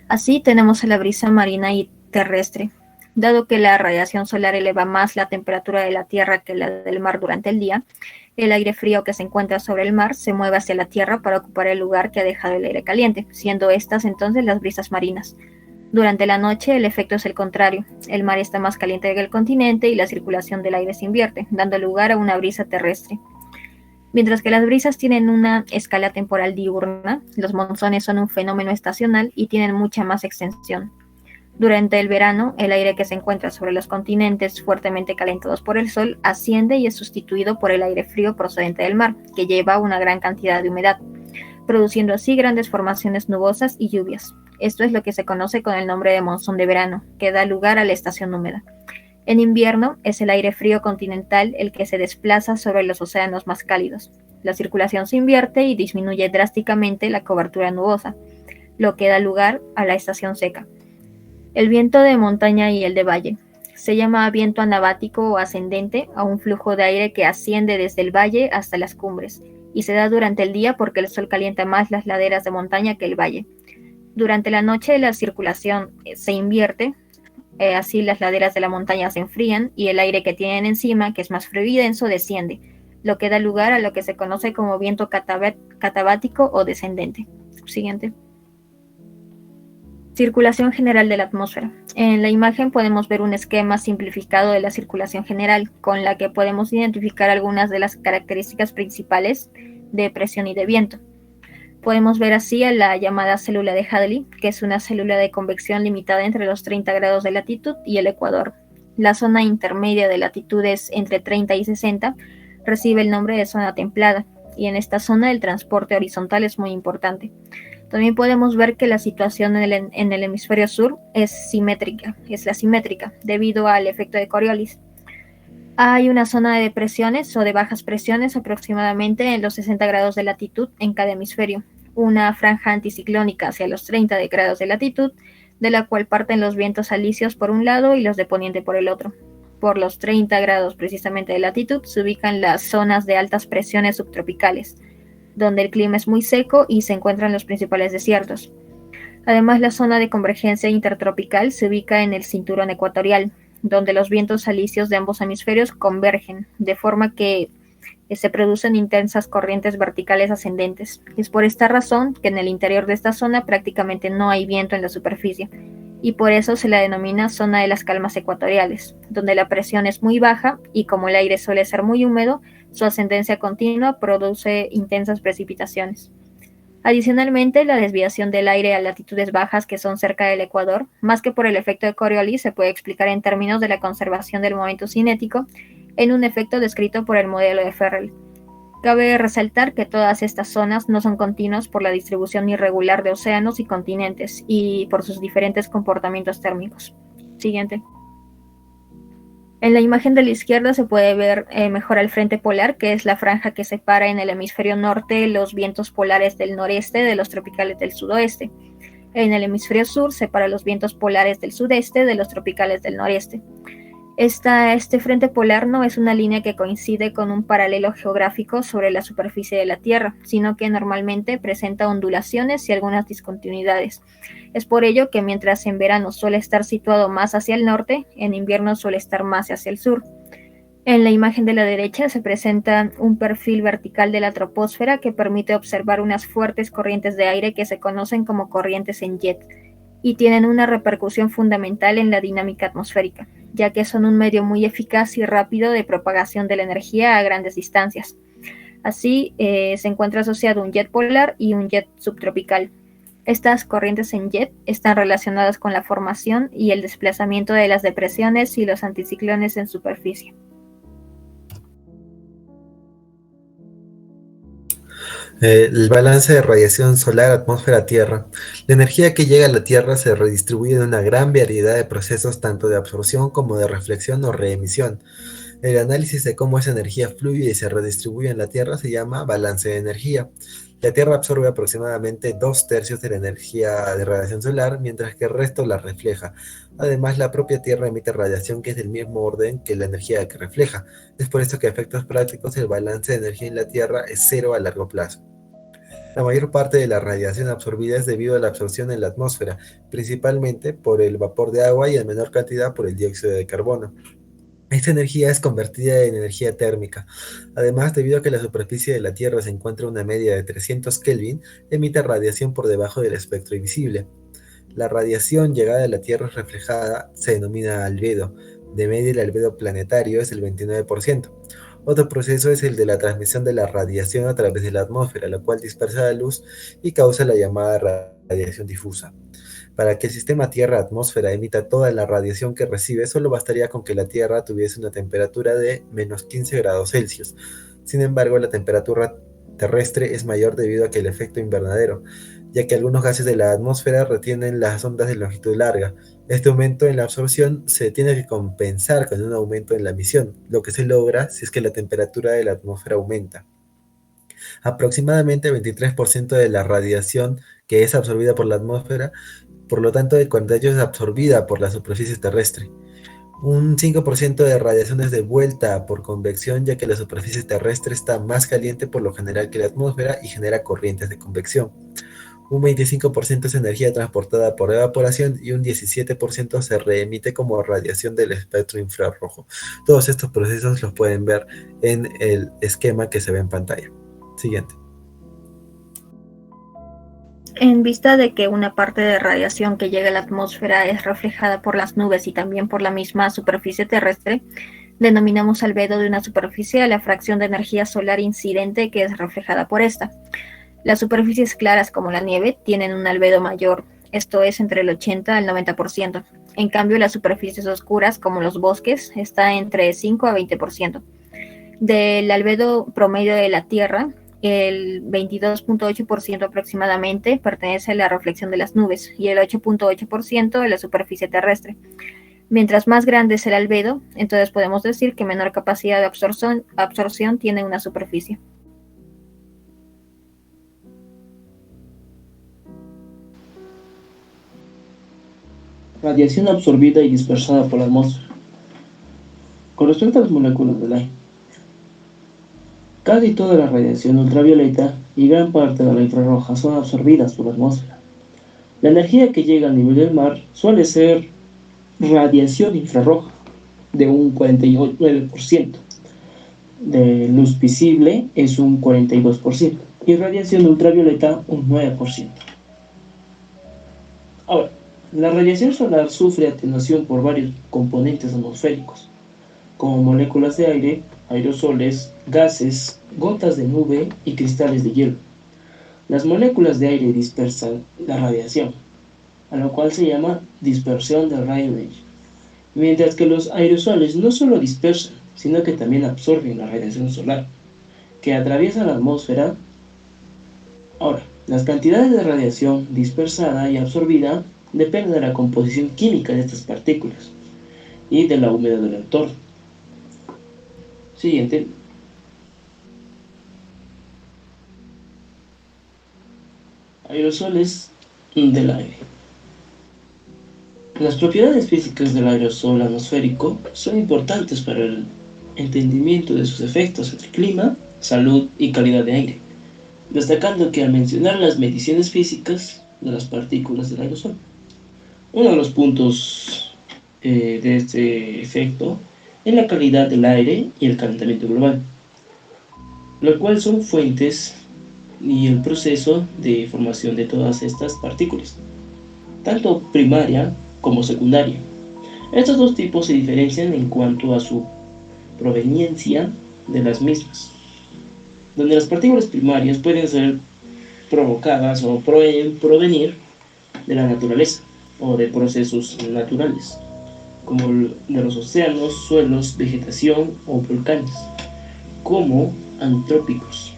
Así tenemos la brisa marina y terrestre. Dado que la radiación solar eleva más la temperatura de la Tierra que la del mar durante el día, el aire frío que se encuentra sobre el mar se mueve hacia la Tierra para ocupar el lugar que ha dejado el aire caliente, siendo estas entonces las brisas marinas. Durante la noche el efecto es el contrario. El mar está más caliente que el continente y la circulación del aire se invierte, dando lugar a una brisa terrestre. Mientras que las brisas tienen una escala temporal diurna, los monzones son un fenómeno estacional y tienen mucha más extensión. Durante el verano, el aire que se encuentra sobre los continentes fuertemente calentados por el sol asciende y es sustituido por el aire frío procedente del mar, que lleva una gran cantidad de humedad, produciendo así grandes formaciones nubosas y lluvias. Esto es lo que se conoce con el nombre de monzón de verano, que da lugar a la estación húmeda. En invierno es el aire frío continental el que se desplaza sobre los océanos más cálidos. La circulación se invierte y disminuye drásticamente la cobertura nubosa, lo que da lugar a la estación seca. El viento de montaña y el de valle. Se llama viento anabático o ascendente a un flujo de aire que asciende desde el valle hasta las cumbres, y se da durante el día porque el sol calienta más las laderas de montaña que el valle. Durante la noche la circulación se invierte, así las laderas de la montaña se enfrían y el aire que tienen encima, que es más frío y denso, desciende, lo que da lugar a lo que se conoce como viento catabático o descendente. Siguiente. Circulación general de la atmósfera. En la imagen podemos ver un esquema simplificado de la circulación general, con la que podemos identificar algunas de las características principales de presión y de viento. Podemos ver así a la llamada célula de Hadley, que es una célula de convección limitada entre los 30 grados de latitud y el ecuador. La zona intermedia de latitudes entre 30 y 60 recibe el nombre de zona templada, y en esta zona el transporte horizontal es muy importante. También podemos ver que la situación en el hemisferio sur es la simétrica, debido al efecto de Coriolis. Hay una zona de depresiones o de bajas presiones aproximadamente en los 60 grados de latitud en cada hemisferio, una franja anticiclónica hacia los 30 grados de latitud, de la cual parten los vientos alisios por un lado y los de poniente por el otro. Por los 30 grados precisamente de latitud se ubican las zonas de altas presiones subtropicales, donde el clima es muy seco y se encuentran los principales desiertos. Además, la zona de convergencia intertropical se ubica en el cinturón ecuatorial, donde los vientos alisios de ambos hemisferios convergen, de forma que se producen intensas corrientes verticales ascendentes. Es por esta razón que en el interior de esta zona prácticamente no hay viento en la superficie, y por eso se la denomina zona de las calmas ecuatoriales, donde la presión es muy baja y como el aire suele ser muy húmedo, su ascendencia continua produce intensas precipitaciones. Adicionalmente, la desviación del aire a latitudes bajas que son cerca del ecuador, más que por el efecto de Coriolis, se puede explicar en términos de la conservación del momento cinético en un efecto descrito por el modelo de Ferrel. Cabe resaltar que todas estas zonas no son continuas por la distribución irregular de océanos y continentes y por sus diferentes comportamientos térmicos. Siguiente. En la imagen de la izquierda se puede ver mejor el frente polar, que es la franja que separa en el hemisferio norte los vientos polares del noreste de los tropicales del sudoeste. En el hemisferio sur separa los vientos polares del sudeste de los tropicales del noreste. Este frente polar no es una línea que coincide con un paralelo geográfico sobre la superficie de la Tierra, sino que normalmente presenta ondulaciones y algunas discontinuidades. Es por ello que mientras en verano suele estar situado más hacia el norte, en invierno suele estar más hacia el sur. En la imagen de la derecha se presenta un perfil vertical de la troposfera que permite observar unas fuertes corrientes de aire que se conocen como corrientes en jet y tienen una repercusión fundamental en la dinámica atmosférica, ya que son un medio muy eficaz y rápido de propagación de la energía a grandes distancias. Así, se encuentra asociado un jet polar y un jet subtropical. Estas corrientes en jet están relacionadas con la formación y el desplazamiento de las depresiones y los anticiclones en superficie. El balance de radiación solar atmósfera-Tierra. La energía que llega a la Tierra se redistribuye en una gran variedad de procesos, tanto de absorción como de reflexión o reemisión. El análisis de cómo esa energía fluye y se redistribuye en la Tierra se llama balance de energía. La Tierra absorbe aproximadamente 2/3 de la energía de radiación solar, mientras que el resto la refleja. Además, la propia Tierra emite radiación que es del mismo orden que la energía que refleja. Es por eso que a efectos prácticos el balance de energía en la Tierra es cero a largo plazo. La mayor parte de la radiación absorbida es debido a la absorción en la atmósfera, principalmente por el vapor de agua y en menor cantidad por el dióxido de carbono. Esta energía es convertida en energía térmica. Además, debido a que la superficie de la Tierra se encuentra a una media de 300 Kelvin, emite radiación por debajo del espectro visible. La radiación llegada a la Tierra reflejada se denomina albedo. De media, el albedo planetario es el 29%. Otro proceso es el de la transmisión de la radiación a través de la atmósfera, la cual dispersa la luz y causa la llamada radiación difusa. Para que el sistema Tierra-atmósfera emita toda la radiación que recibe, solo bastaría con que la Tierra tuviese una temperatura de menos 15 grados Celsius. Sin embargo, la temperatura terrestre es mayor debido a que el efecto invernadero, ya que algunos gases de la atmósfera retienen las ondas de longitud larga. Este aumento en la absorción se tiene que compensar con un aumento en la emisión, lo que se logra si es que la temperatura de la atmósfera aumenta. Aproximadamente 23% de la radiación que es absorbida por la atmósfera, por lo tanto el 48% es absorbida por la superficie terrestre. Un 5% de radiación es devuelta por convección, ya que la superficie terrestre está más caliente por lo general que la atmósfera y genera corrientes de convección. Un 25% es energía transportada por evaporación y un 17% se reemite como radiación del espectro infrarrojo. Todos estos procesos los pueden ver en el esquema que se ve en pantalla. Siguiente. En vista de que una parte de radiación que llega a la atmósfera es reflejada por las nubes y también por la misma superficie terrestre, denominamos albedo de una superficie a la fracción de energía solar incidente que es reflejada por esta. Las superficies claras como la nieve tienen un albedo mayor, esto es entre el 80 al 90%. En cambio, las superficies oscuras como los bosques está entre 5 a 20%. Del albedo promedio de la Tierra, el 22.8% aproximadamente pertenece a la reflexión de las nubes y el 8.8% de la superficie terrestre. Mientras más grande es el albedo, entonces podemos decir que menor capacidad de absorción tiene una superficie. Radiación absorbida y dispersada por la atmósfera. Con respecto a las moléculas del aire, casi toda la radiación ultravioleta y gran parte de la infrarroja son absorbidas por la atmósfera. La energía que llega al nivel del mar suele ser radiación infrarroja de un 49%, de luz visible es un 42% y radiación ultravioleta un 9%. Ahora, la radiación solar sufre atenuación por varios componentes atmosféricos, como moléculas de aire, aerosoles, gases, gotas de nube y cristales de hielo. Las moléculas de aire dispersan la radiación, a lo cual se llama dispersión del rayo X, mientras que los aerosoles no solo dispersan, sino que también absorben la radiación solar, que atraviesa la atmósfera. Ahora, las cantidades de radiación dispersada y absorbida dependen de la composición química de estas partículas y de la humedad del entorno. Siguiente. Aerosoles del aire. Las propiedades físicas del aerosol atmosférico son importantes para el entendimiento de sus efectos en el clima, salud y calidad de aire, destacando que al mencionar las mediciones físicas de las partículas del aerosol, uno de los puntos de este efecto es la calidad del aire y el calentamiento global, lo cual son fuentes y el proceso de formación de todas estas partículas, tanto primaria como secundaria. Estos dos tipos se diferencian en cuanto a su proveniencia de las mismas, donde las partículas primarias pueden ser provocadas o pueden provenir de la naturaleza o de procesos naturales, como de los océanos, suelos, vegetación o volcanes, como antrópicos,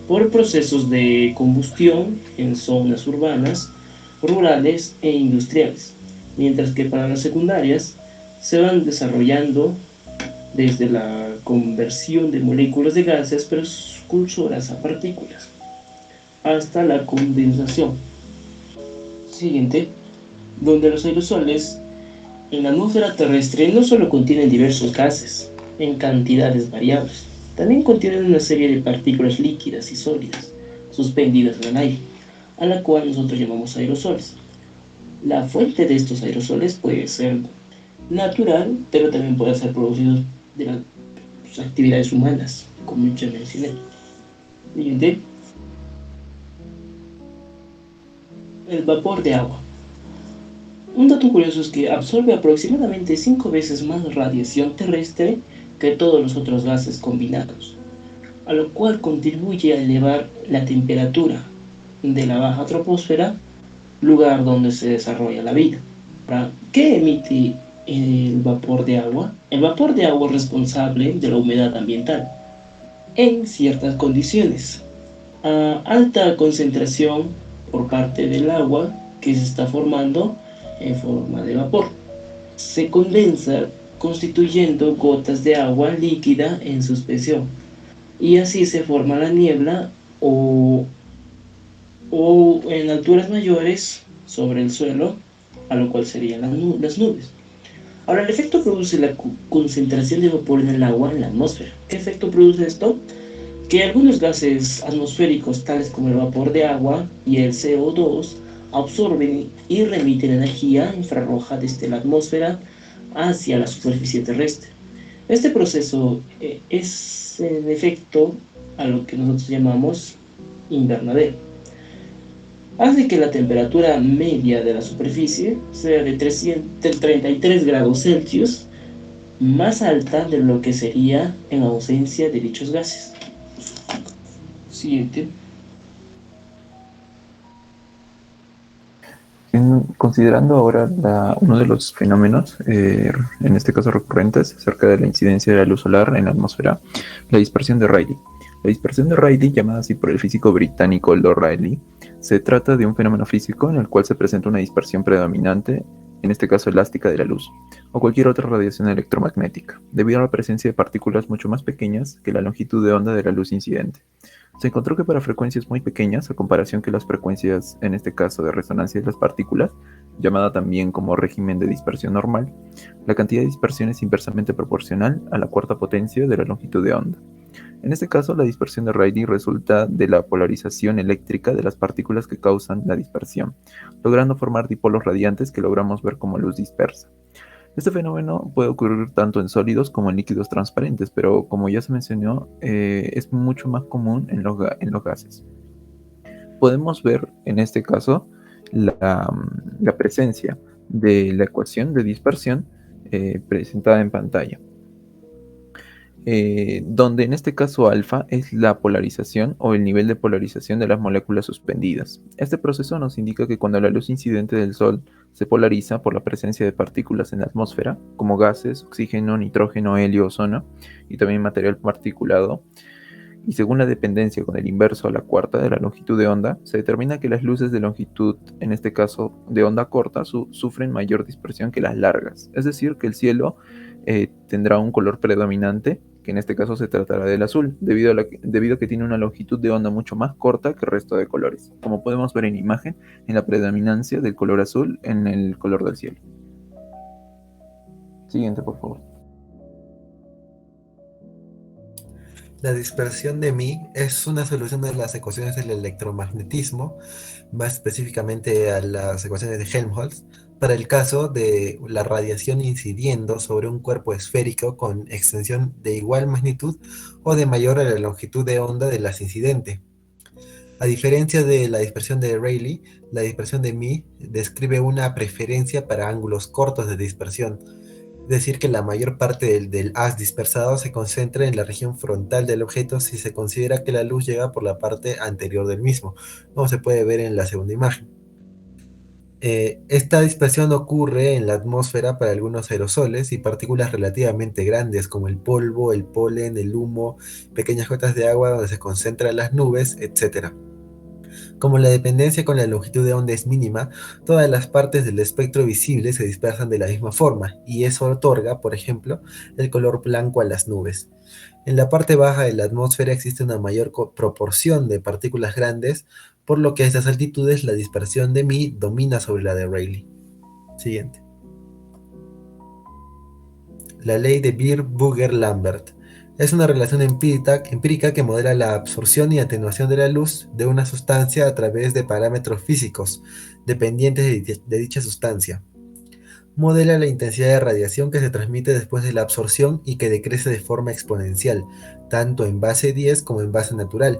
por procesos de combustión en zonas urbanas, rurales e industriales, mientras que para las secundarias se van desarrollando desde la conversión de moléculas de gases precursoras a partículas, hasta la condensación. Siguiente, donde los aerosoles en la atmósfera terrestre no solo contienen diversos gases en cantidades variables, también contienen una serie de partículas líquidas y sólidas suspendidas en el aire, a la cual nosotros llamamos aerosoles. La fuente de estos aerosoles puede ser natural, pero también puede ser producido de las actividades humanas, como ya mencioné. Siguiente. El vapor de agua. Un dato curioso es que absorbe aproximadamente 5 veces más radiación terrestre que todos los otros gases combinados, a lo cual contribuye a elevar la temperatura de la baja troposfera, lugar donde se desarrolla la vida. ¿Qué emite el vapor de agua? El vapor de agua es responsable de la humedad ambiental en ciertas condiciones. A alta concentración por parte del agua que se está formando en forma de vapor. Se condensa constituyendo gotas de agua líquida en suspensión. Y así se forma la niebla o en alturas mayores sobre el suelo, a lo cual serían las nubes. Ahora, el efecto produce la concentración de vapor en el agua en la atmósfera. ¿Qué efecto produce esto? Que algunos gases atmosféricos, tales como el vapor de agua y el CO2, absorben y remiten energía infrarroja desde la atmósfera hacia la superficie terrestre. Este proceso es en efecto a lo que nosotros llamamos invernadero. Hace que la temperatura media de la superficie sea de 33 grados Celsius, más alta de lo que sería en ausencia de dichos gases. Siguiente. Considerando ahora uno de los fenómenos, en este caso recurrentes, acerca de la incidencia de la luz solar en la atmósfera, la dispersión de Rayleigh. La dispersión de Rayleigh, llamada así por el físico británico Lord Rayleigh, se trata de un fenómeno físico en el cual se presenta una dispersión predominante, en este caso elástica, de la luz, o cualquier otra radiación electromagnética, debido a la presencia de partículas mucho más pequeñas que la longitud de onda de la luz incidente. Se encontró que para frecuencias muy pequeñas, a comparación que las frecuencias, en este caso de resonancia de las partículas, llamada también como régimen de dispersión normal, la cantidad de dispersión es inversamente proporcional a la cuarta potencia de la longitud de onda. En este caso, la dispersión de Rayleigh resulta de la polarización eléctrica de las partículas que causan la dispersión, logrando formar dipolos radiantes que logramos ver como luz dispersa. Este fenómeno puede ocurrir tanto en sólidos como en líquidos transparentes, pero como ya se mencionó, es mucho más común en los gases. Podemos ver en este caso la presencia de la ecuación de dispersión presentada en pantalla, donde en este caso alfa es la polarización o el nivel de polarización de las moléculas suspendidas. Este proceso nos indica que cuando la luz incidente del Sol se polariza por la presencia de partículas en la atmósfera, como gases, oxígeno, nitrógeno, helio, ozono, y también material particulado, y según la dependencia con el inverso a la cuarta de la longitud de onda, se determina que las luces de longitud, en este caso de onda corta, sufren mayor dispersión que las largas. Es decir, que el cielo tendrá un color predominante, que en este caso se tratará del azul, debido a que tiene una longitud de onda mucho más corta que el resto de colores, como podemos ver en imagen, en la predominancia del color azul en el color del cielo. Siguiente, por favor. La dispersión de Mie es una solución de las ecuaciones del electromagnetismo, más específicamente a las ecuaciones de Helmholtz, para el caso de la radiación incidiendo sobre un cuerpo esférico con extensión de igual magnitud o de mayor a la longitud de onda de las incidente. A diferencia de la dispersión de Rayleigh, la dispersión de Mie describe una preferencia para ángulos cortos de dispersión, Es decir, que la mayor parte del haz dispersado se concentra en la región frontal del objeto si se considera que la luz llega por la parte anterior del mismo, como se puede ver en la segunda imagen. Esta dispersión ocurre en la atmósfera para algunos aerosoles y partículas relativamente grandes como el polvo, el polen, el humo, pequeñas gotas de agua donde se concentran las nubes, etc. Como la dependencia con la longitud de onda es mínima, todas las partes del espectro visible se dispersan de la misma forma, y eso otorga, por ejemplo, el color blanco a las nubes. En la parte baja de la atmósfera existe una mayor proporción de partículas grandes, por lo que a estas altitudes la dispersión de μ domina sobre la de Rayleigh. Siguiente. La ley de Beer-Booger-Lambert. Es una relación empírica que modela la absorción y atenuación de la luz de una sustancia a través de parámetros físicos dependientes de dicha sustancia. Modela la intensidad de radiación que se transmite después de la absorción y que decrece de forma exponencial, tanto en base 10 como en base natural.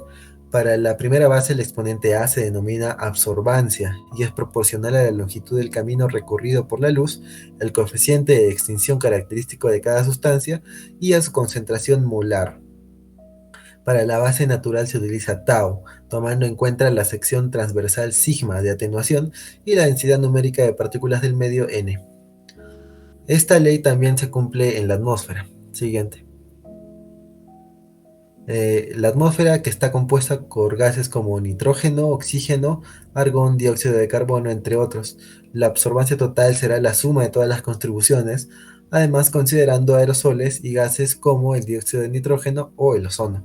Para la primera base, el exponente A se denomina absorbancia y es proporcional a la longitud del camino recorrido por la luz, el coeficiente de extinción característico de cada sustancia y a su concentración molar. Para la base natural se utiliza tau, tomando en cuenta la sección transversal sigma de atenuación y la densidad numérica de partículas del medio n. Esta ley también se cumple en la atmósfera. Siguiente. La atmósfera, que está compuesta por gases como nitrógeno, oxígeno, argón, dióxido de carbono, entre otros. La absorbancia total será la suma de todas las contribuciones, además considerando aerosoles y gases como el dióxido de nitrógeno o el ozono.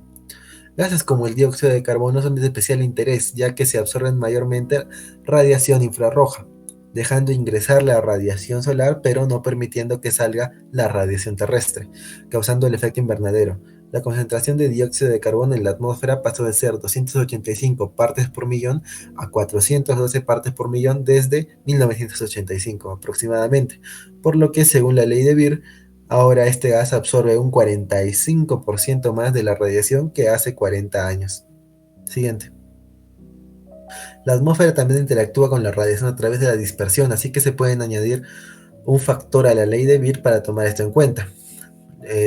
Gases como el dióxido de carbono son de especial interés, ya que se absorben mayormente radiación infrarroja, dejando ingresar la radiación solar, pero no permitiendo que salga la radiación terrestre, causando el efecto invernadero. La concentración de dióxido de carbono en la atmósfera pasó de ser 285 partes por millón a 412 partes por millón desde 1985 aproximadamente, por lo que según la ley de Beer, ahora este gas absorbe un 45% más de la radiación que hace 40 años. Siguiente. La atmósfera también interactúa con la radiación a través de la dispersión, así que se pueden añadir un factor a la ley de Beer para tomar esto en cuenta.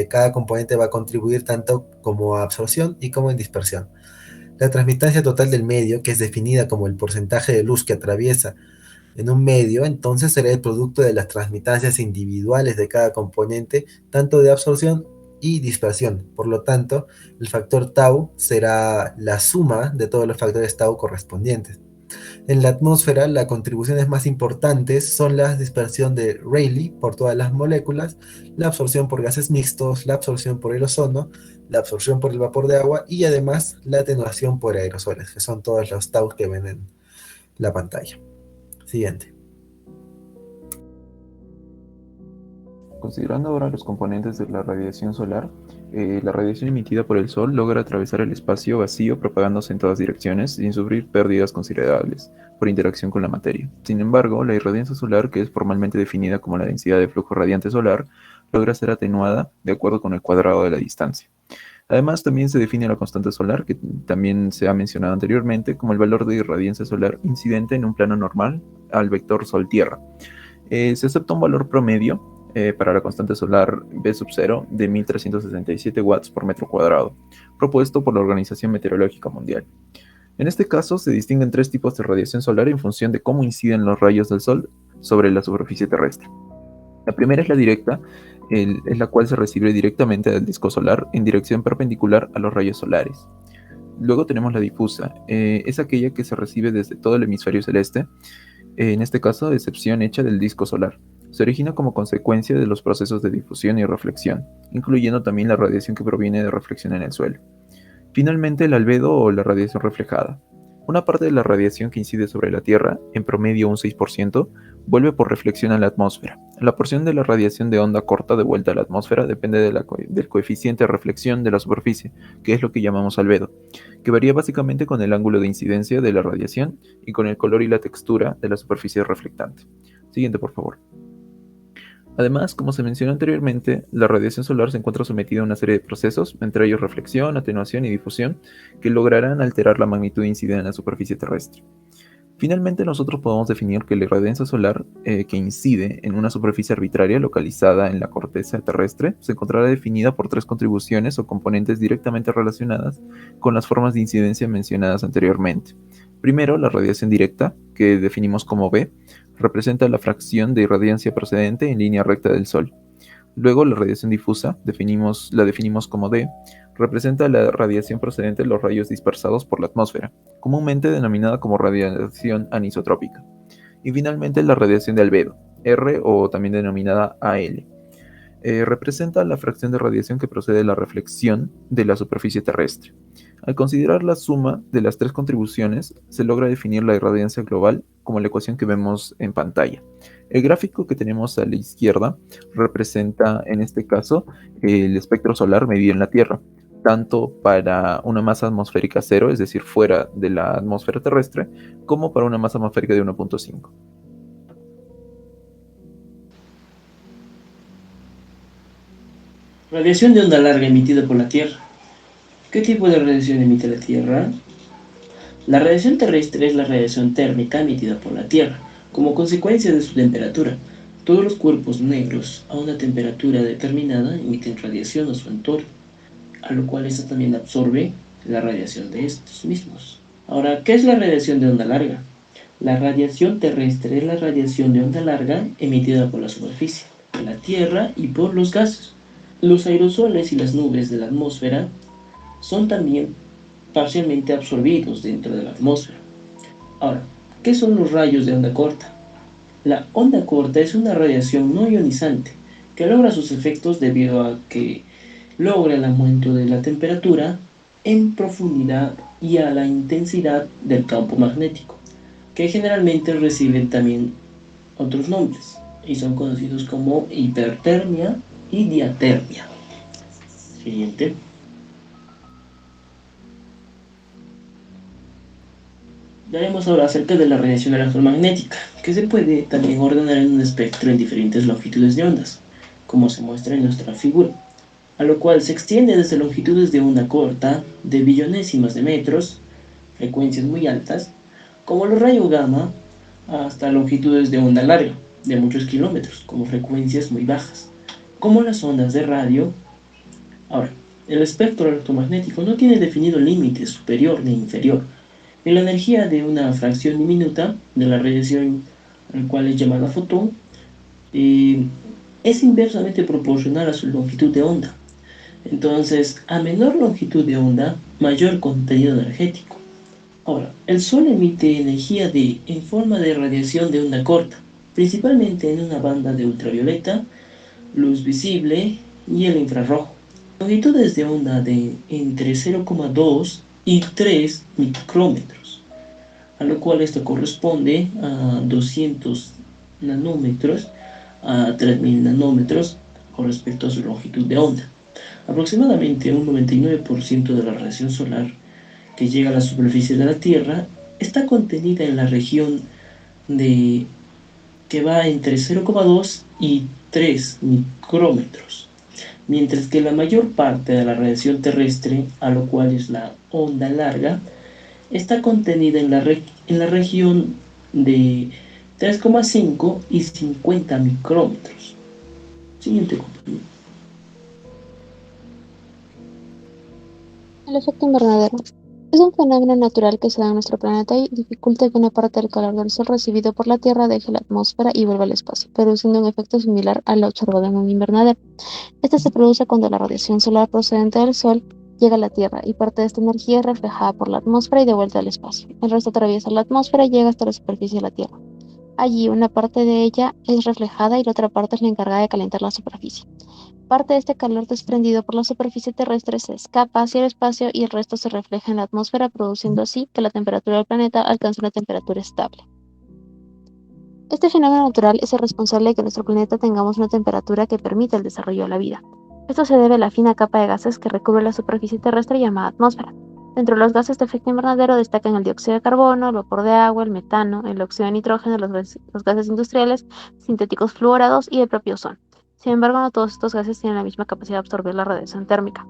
Cada componente va a contribuir tanto como a absorción y como en dispersión. La transmitancia total del medio, que es definida como el porcentaje de luz que atraviesa en un medio, entonces será el producto de las transmitancias individuales de cada componente, tanto de absorción y dispersión. Por lo tanto, el factor tau será la suma de todos los factores tau correspondientes. En la atmósfera, las contribuciones más importantes son la dispersión de Rayleigh por todas las moléculas, la absorción por gases mixtos, la absorción por el ozono, la absorción por el vapor de agua y además la atenuación por aerosoles, que son todos los tau que ven en la pantalla. Siguiente. Considerando ahora los componentes de la radiación solar, la radiación emitida por el Sol logra atravesar el espacio vacío propagándose en todas direcciones sin sufrir pérdidas considerables por interacción con la materia. Sin embargo, la irradiancia solar, que es formalmente definida como la densidad de flujo radiante solar, logra ser atenuada de acuerdo con el cuadrado de la distancia. Además, también se define la constante solar, que también se ha mencionado anteriormente, como el valor de irradiancia solar incidente en un plano normal al vector Sol-Tierra. Se acepta un valor promedio para la constante solar B sub 0 de 1367 watts por metro cuadrado, propuesto por la Organización Meteorológica Mundial. En este caso, se distinguen tres tipos de radiación solar en función de cómo inciden los rayos del Sol sobre la superficie terrestre. La primera es la directa, es la cual se recibe directamente del disco solar en dirección perpendicular a los rayos solares. Luego tenemos la difusa, es aquella que se recibe desde todo el hemisferio celeste, en este caso, a excepción hecha del disco solar. Se origina como consecuencia de los procesos de difusión y reflexión, incluyendo también la radiación que proviene de reflexión en el suelo. Finalmente, el albedo o la radiación reflejada. Una parte de la radiación que incide sobre la Tierra, en promedio un 6%, vuelve por reflexión a la atmósfera. La porción de la radiación de onda corta de vuelta a la atmósfera depende del coeficiente de reflexión de la superficie, que es lo que llamamos albedo, que varía básicamente con el ángulo de incidencia de la radiación y con el color y la textura de la superficie reflectante. Siguiente, por favor. Además, como se mencionó anteriormente, la radiación solar se encuentra sometida a una serie de procesos, entre ellos reflexión, atenuación y difusión, que lograrán alterar la magnitud incidida en la superficie terrestre. Finalmente, nosotros podemos definir que la irradiancia solar que incide en una superficie arbitraria localizada en la corteza terrestre se encontrará definida por tres contribuciones o componentes directamente relacionadas con las formas de incidencia mencionadas anteriormente. Primero, la radiación directa, que definimos como B, representa la fracción de irradiancia procedente en línea recta del Sol. Luego, la radiación difusa, la definimos como D, representa la radiación procedente de los rayos dispersados por la atmósfera, comúnmente denominada como radiación anisotrópica. Y finalmente, la radiación de albedo, R o también denominada AL, representa la fracción de radiación que procede de la reflexión de la superficie terrestre. Al considerar la suma de las tres contribuciones, se logra definir la irradiancia global como la ecuación que vemos en pantalla. El gráfico que tenemos a la izquierda representa, en este caso, el espectro solar medido en la Tierra, tanto para una masa atmosférica cero, es decir, fuera de la atmósfera terrestre, como para una masa atmosférica de 1.5. Radiación de onda larga emitida por la Tierra. ¿Qué tipo de radiación emite la Tierra? La radiación terrestre es la radiación térmica emitida por la Tierra, como consecuencia de su temperatura. Todos los cuerpos negros a una temperatura determinada emiten radiación a su entorno, a lo cual ésta también absorbe la radiación de estos mismos. Ahora, ¿qué es la radiación de onda larga? La radiación terrestre es la radiación de onda larga emitida por la superficie de la Tierra y por los gases. Los aerosoles y las nubes de la atmósfera son también parcialmente absorbidos dentro de la atmósfera. Ahora, ¿qué son los rayos de onda corta? La onda corta es una radiación no ionizante que logra sus efectos debido a que logra el aumento de la temperatura en profundidad y a la intensidad del campo magnético, que generalmente reciben también otros nombres y son conocidos como hipertermia y diatermia. Siguiente. Hablaremos ahora acerca de la radiación electromagnética, que se puede también ordenar en un espectro en diferentes longitudes de ondas, como se muestra en nuestra figura, a lo cual se extiende desde longitudes de onda corta de billonésimas de metros, frecuencias muy altas, como los rayos gamma, hasta longitudes de onda larga, de muchos kilómetros, como frecuencias muy bajas, como las ondas de radio. Ahora, el espectro electromagnético no tiene definido límite superior ni inferior, y la energía de una fracción diminuta de la radiación, al cual es llamada fotón, es inversamente proporcional a su longitud de onda. Entonces, a menor longitud de onda, mayor contenido energético. Ahora, el Sol emite energía en forma de radiación de onda corta, principalmente en una banda de ultravioleta, luz visible y el infrarrojo. Longitudes de onda de entre 0,2 y 3 micrómetros, a lo cual esto corresponde a 200 nanómetros a 3000 nanómetros con respecto a su longitud de onda. Aproximadamente un 99% de la radiación solar que llega a la superficie de la Tierra está contenida en la región que va entre 0,2 y 3 micrómetros, mientras que la mayor parte de la radiación terrestre, a lo cual es la onda larga, está contenida en la región de 3,5 y 50 micrómetros. Siguiente compañero. El efecto invernadero es un fenómeno natural que se da en nuestro planeta y dificulta que una parte del calor del Sol recibido por la Tierra deje la atmósfera y vuelva al espacio, produciendo un efecto similar al observado en un invernadero. Este se produce cuando la radiación solar procedente del Sol llega a la Tierra y parte de esta energía es reflejada por la atmósfera y devuelta al espacio. El resto atraviesa la atmósfera y llega hasta la superficie de la Tierra. Allí una parte de ella es reflejada y la otra parte es la encargada de calentar la superficie. Parte de este calor desprendido por la superficie terrestre se escapa hacia el espacio y el resto se refleja en la atmósfera, produciendo así que la temperatura del planeta alcance una temperatura estable. Este fenómeno natural es el responsable de que en nuestro planeta tengamos una temperatura que permite el desarrollo de la vida. Esto se debe a la fina capa de gases que recubre la superficie terrestre llamada atmósfera. Dentro de los gases de efecto invernadero destacan el dióxido de carbono, el vapor de agua, el metano, el óxido de nitrógeno, los gases industriales, sintéticos fluorados y el propio ozono. Sin embargo, no todos estos gases tienen la misma capacidad de absorber la radiación térmica.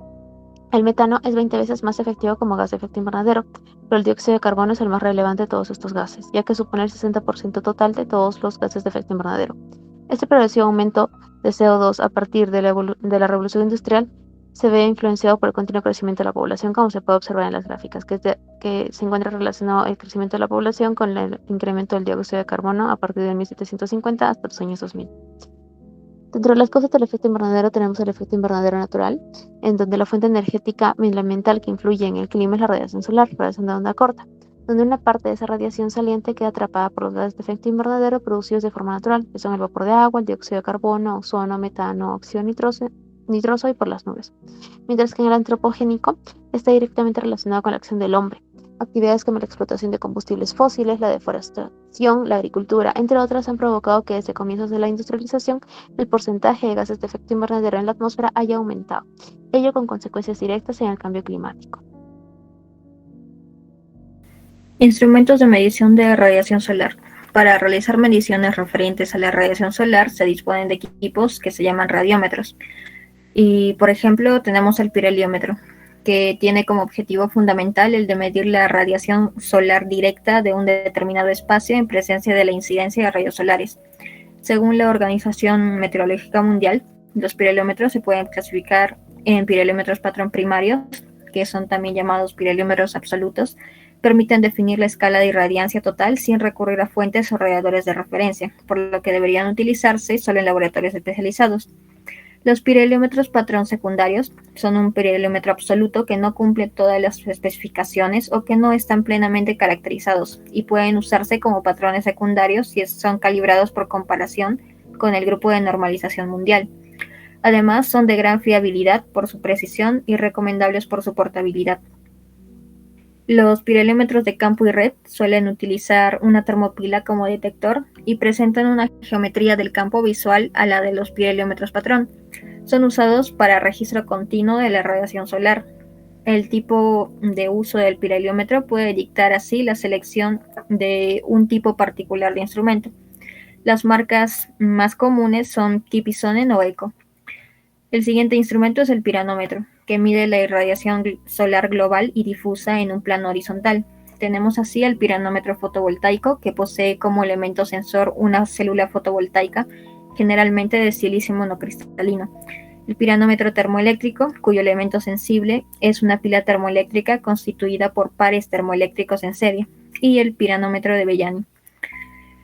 El metano es 20 veces más efectivo como gas de efecto invernadero, pero el dióxido de carbono es el más relevante de todos estos gases, ya que supone el 60% total de todos los gases de efecto invernadero. Este progresivo aumento de CO2 a partir de la revolución industrial se ve influenciado por el continuo crecimiento de la población, como se puede observar en las gráficas, que se encuentra relacionado el crecimiento de la población con el incremento del dióxido de carbono a partir de 1750 hasta los años 2000. Dentro de las causas del efecto invernadero tenemos el efecto invernadero natural, en donde la fuente energética medioambiental que influye en el clima es la radiación solar, radiación de onda corta, donde una parte de esa radiación saliente queda atrapada por los gases de efecto invernadero producidos de forma natural, que son el vapor de agua, el dióxido de carbono, ozono, metano, óxido nitroso y por las nubes. Mientras que en el antropogénico está directamente relacionado con la acción del hombre. Actividades como la explotación de combustibles fósiles, la deforestación, la agricultura, entre otras, han provocado que desde comienzos de la industrialización el porcentaje de gases de efecto invernadero en la atmósfera haya aumentado, ello con consecuencias directas en el cambio climático. Instrumentos de medición de radiación solar. Para realizar mediciones referentes a la radiación solar se disponen de equipos que se llaman radiómetros. Y, por ejemplo, tenemos el pirheliómetro, que tiene como objetivo fundamental el de medir la radiación solar directa de un determinado espacio en presencia de la incidencia de rayos solares. Según la Organización Meteorológica Mundial, los pirheliómetros se pueden clasificar en pirheliómetros patrón primarios, que son también llamados pirheliómetros absolutos, permiten definir la escala de irradiancia total sin recurrir a fuentes o radiadores de referencia, por lo que deberían utilizarse solo en laboratorios especializados. Los pirheliómetros patrón secundarios son un pirheliómetro absoluto que no cumple todas las especificaciones o que no están plenamente caracterizados y pueden usarse como patrones secundarios si son calibrados por comparación con el grupo de normalización mundial. Además, son de gran fiabilidad por su precisión y recomendables por su portabilidad. Los pirheliómetros de campo y red suelen utilizar una termopila como detector y presentan una geometría del campo visual a la de los pirheliómetros patrón. Son usados para registro continuo de la radiación solar. El tipo de uso del pirheliómetro puede dictar así la selección de un tipo particular de instrumento. Las marcas más comunes son Kipisonen o ECO. El siguiente instrumento es el piranómetro, que mide la irradiación solar global y difusa en un plano horizontal. Tenemos así el piranómetro fotovoltaico, que posee como elemento sensor una célula fotovoltaica, generalmente de silicio monocristalino. El piranómetro termoeléctrico, cuyo elemento sensible es una pila termoeléctrica constituida por pares termoeléctricos en serie, y el piranómetro de Bellani.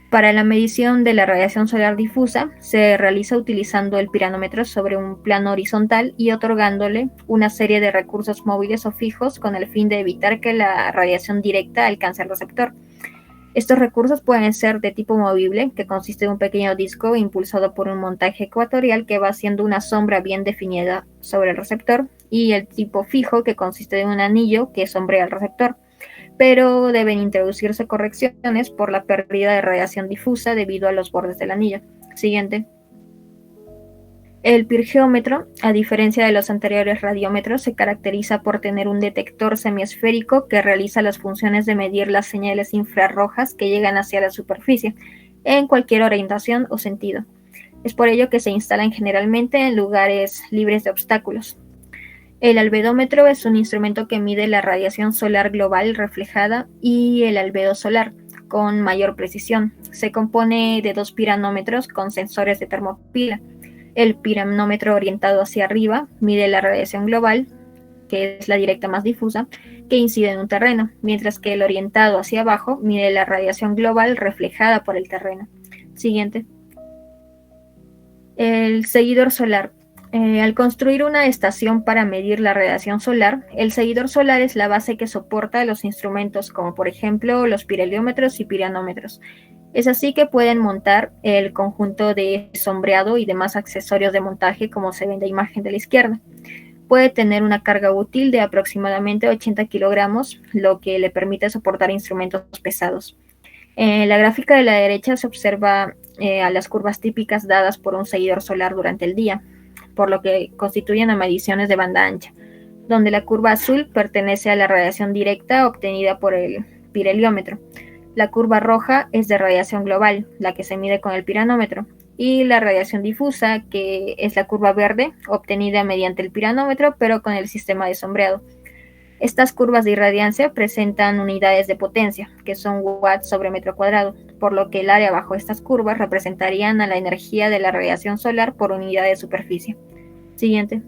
Para la medición de la radiación solar difusa, se realiza utilizando el piranómetro sobre un plano horizontal y otorgándole una serie de recursos móviles o fijos con el fin de evitar que la radiación directa alcance al receptor. Estos recursos pueden ser de tipo movible, que consiste en un pequeño disco impulsado por un montaje ecuatorial que va haciendo una sombra bien definida sobre el receptor, y el tipo fijo, que consiste de un anillo que sombrea el receptor, pero deben introducirse correcciones por la pérdida de radiación difusa debido a los bordes del anillo. Siguiente. El pirgeómetro, a diferencia de los anteriores radiómetros, se caracteriza por tener un detector semiesférico que realiza las funciones de medir las señales infrarrojas que llegan hacia la superficie, en cualquier orientación o sentido. Es por ello que se instalan generalmente en lugares libres de obstáculos. El albedómetro es un instrumento que mide la radiación solar global reflejada y el albedo solar con mayor precisión. Se compone de dos piranómetros con sensores de termopila. El piranómetro orientado hacia arriba mide la radiación global, que es la directa más difusa, que incide en un terreno, mientras que el orientado hacia abajo mide la radiación global reflejada por el terreno. Siguiente. El seguidor solar. Al construir una estación para medir la radiación solar, el seguidor solar es la base que soporta los instrumentos como por ejemplo los pirheliómetros y piranómetros. Es así que pueden montar el conjunto de sombreado y demás accesorios de montaje como se ve en la imagen de la izquierda. Puede tener una carga útil de aproximadamente 80 kilogramos, lo que le permite soportar instrumentos pesados. En la gráfica de la derecha se observa a las curvas típicas dadas por un seguidor solar durante el día, por lo que constituyen a mediciones de banda ancha, donde la curva azul pertenece a la radiación directa obtenida por el pirheliómetro. La curva roja es de radiación global, la que se mide con el piranómetro, y la radiación difusa, que es la curva verde, obtenida mediante el piranómetro, pero con el sistema de sombreado. Estas curvas de irradiancia presentan unidades de potencia, que son watts sobre metro cuadrado, por lo que el área bajo estas curvas representarían a la energía de la radiación solar por unidad de superficie. Siguiente.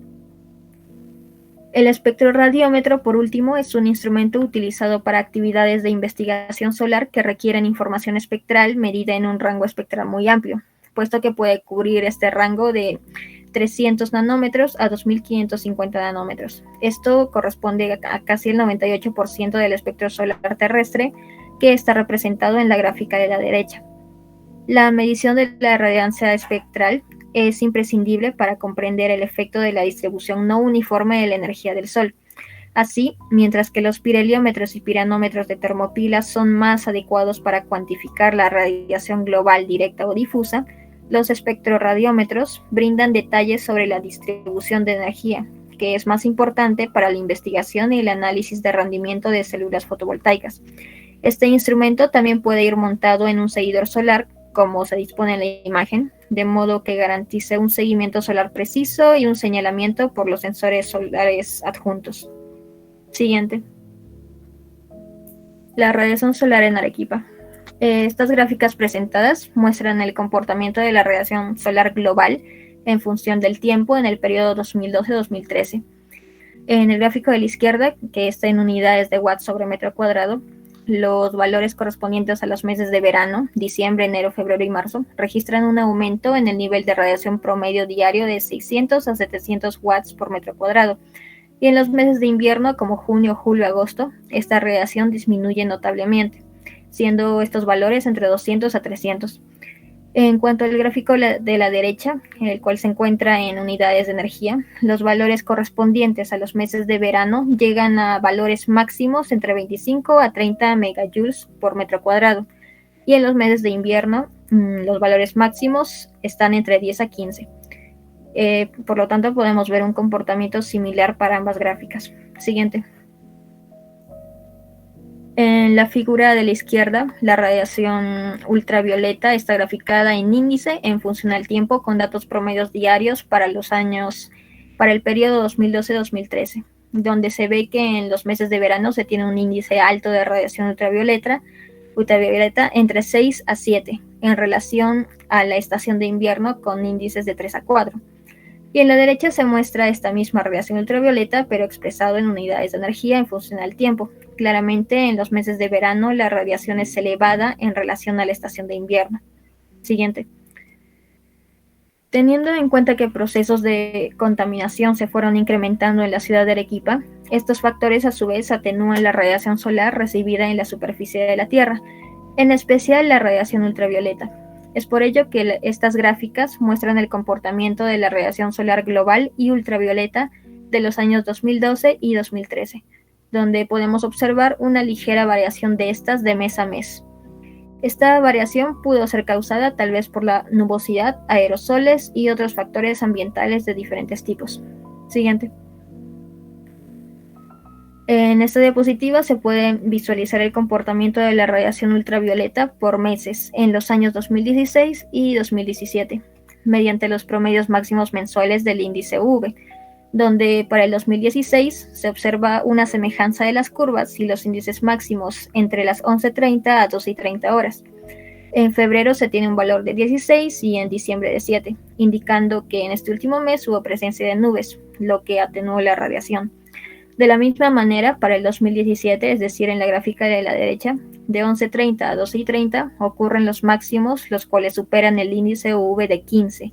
El espectroradiómetro, por último, es un instrumento utilizado para actividades de investigación solar que requieren información espectral medida en un rango espectral muy amplio, puesto que puede cubrir este rango de 300 nanómetros a 2550 nanómetros. Esto corresponde a casi el 98% del espectro solar terrestre, que está representado en la gráfica de la derecha. La medición de la radiancia espectral es imprescindible para comprender el efecto de la distribución no uniforme de la energía del Sol. Así, mientras que los pirheliómetros y piranómetros de termopilas son más adecuados para cuantificar la radiación global directa o difusa, los espectroradiómetros brindan detalles sobre la distribución de energía, que es más importante para la investigación y el análisis de rendimiento de células fotovoltaicas. Este instrumento también puede ir montado en un seguidor solar, como se dispone en la imagen, de modo que garantice un seguimiento solar preciso y un señalamiento por los sensores solares adjuntos. Siguiente. La radiación solar en Arequipa. Estas gráficas presentadas muestran el comportamiento de la radiación solar global en función del tiempo en el periodo 2012-2013. En el gráfico de la izquierda, que está en unidades de watts sobre metro cuadrado, los valores correspondientes a los meses de verano, diciembre, enero, febrero y marzo, registran un aumento en el nivel de radiación promedio diario de 600 a 700 watts por metro cuadrado. Y en los meses de invierno, como junio, julio, agosto, esta radiación disminuye notablemente, siendo estos valores entre 200 a 300. En cuanto al gráfico de la derecha, el cual se encuentra en unidades de energía, los valores correspondientes a los meses de verano llegan a valores máximos entre 25 a 30 megajoules por metro cuadrado, y en los meses de invierno los valores máximos están entre 10 a 15. Por lo tanto, podemos ver un comportamiento similar para ambas gráficas. Siguiente. En la figura de la izquierda, la radiación ultravioleta está graficada en índice en función al tiempo con datos promedios diarios para el periodo 2012-2013, donde se ve que en los meses de verano se tiene un índice alto de radiación ultravioleta entre 6 a 7 en relación a la estación de invierno con índices de 3 a 4. Y en la derecha se muestra esta misma radiación ultravioleta, pero expresado en unidades de energía en función al tiempo. Claramente, en los meses de verano, la radiación es elevada en relación a la estación de invierno. Siguiente. Teniendo en cuenta que procesos de contaminación se fueron incrementando en la ciudad de Arequipa, estos factores a su vez atenúan la radiación solar recibida en la superficie de la Tierra, en especial la radiación ultravioleta. Es por ello que estas gráficas muestran el comportamiento de la radiación solar global y ultravioleta de los años 2012 y 2013, donde podemos observar una ligera variación de estas de mes a mes. Esta variación pudo ser causada tal vez por la nubosidad, aerosoles y otros factores ambientales de diferentes tipos. Siguiente. En esta diapositiva se puede visualizar el comportamiento de la radiación ultravioleta por meses en los años 2016 y 2017, mediante los promedios máximos mensuales del índice UV, donde para el 2016 se observa una semejanza de las curvas y los índices máximos entre las 11:30 a 12:30 horas. En febrero se tiene un valor de 16 y en diciembre de 7, indicando que en este último mes hubo presencia de nubes, lo que atenuó la radiación. De la misma manera, para el 2017, es decir, en la gráfica de la derecha, de 11:30 a 12:30 ocurren los máximos, los cuales superan el índice UV de 15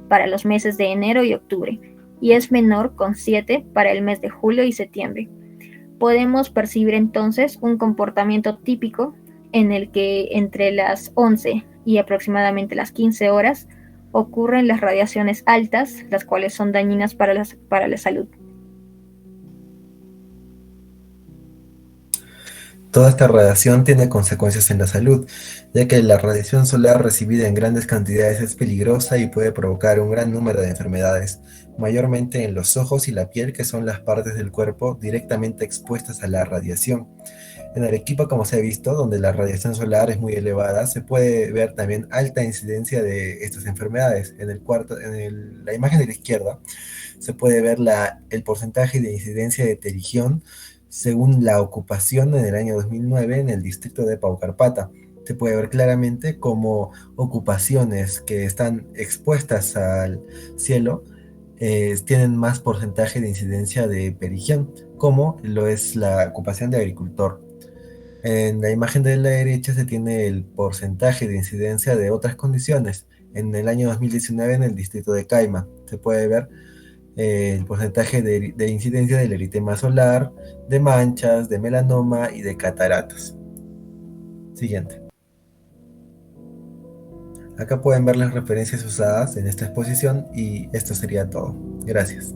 para los meses de enero y octubre, y es menor con 7 para el mes de julio y septiembre. Podemos percibir entonces un comportamiento típico en el que entre las 11 y aproximadamente las 15 horas ocurren las radiaciones altas, las cuales son dañinas para la salud. Toda esta radiación tiene consecuencias en la salud, ya que la radiación solar recibida en grandes cantidades es peligrosa y puede provocar un gran número de enfermedades, mayormente en los ojos y la piel, que son las partes del cuerpo directamente expuestas a la radiación. En Arequipa, como se ha visto, donde la radiación solar es muy elevada, se puede ver también alta incidencia de estas enfermedades. La imagen de la izquierda se puede ver el porcentaje de incidencia de terigión según la ocupación en el año 2009 en el distrito de Paucarpata. Se puede ver claramente como ocupaciones que están expuestas al cielo tienen más porcentaje de incidencia de perigión, como lo es la ocupación de agricultor. En la imagen de la derecha se tiene el porcentaje de incidencia de otras condiciones. En el año 2019 en el distrito de Caima se puede ver el porcentaje de incidencia del eritema solar, de manchas, de melanoma y de cataratas. Siguiente. Acá pueden ver las referencias usadas en esta exposición y esto sería todo. Gracias.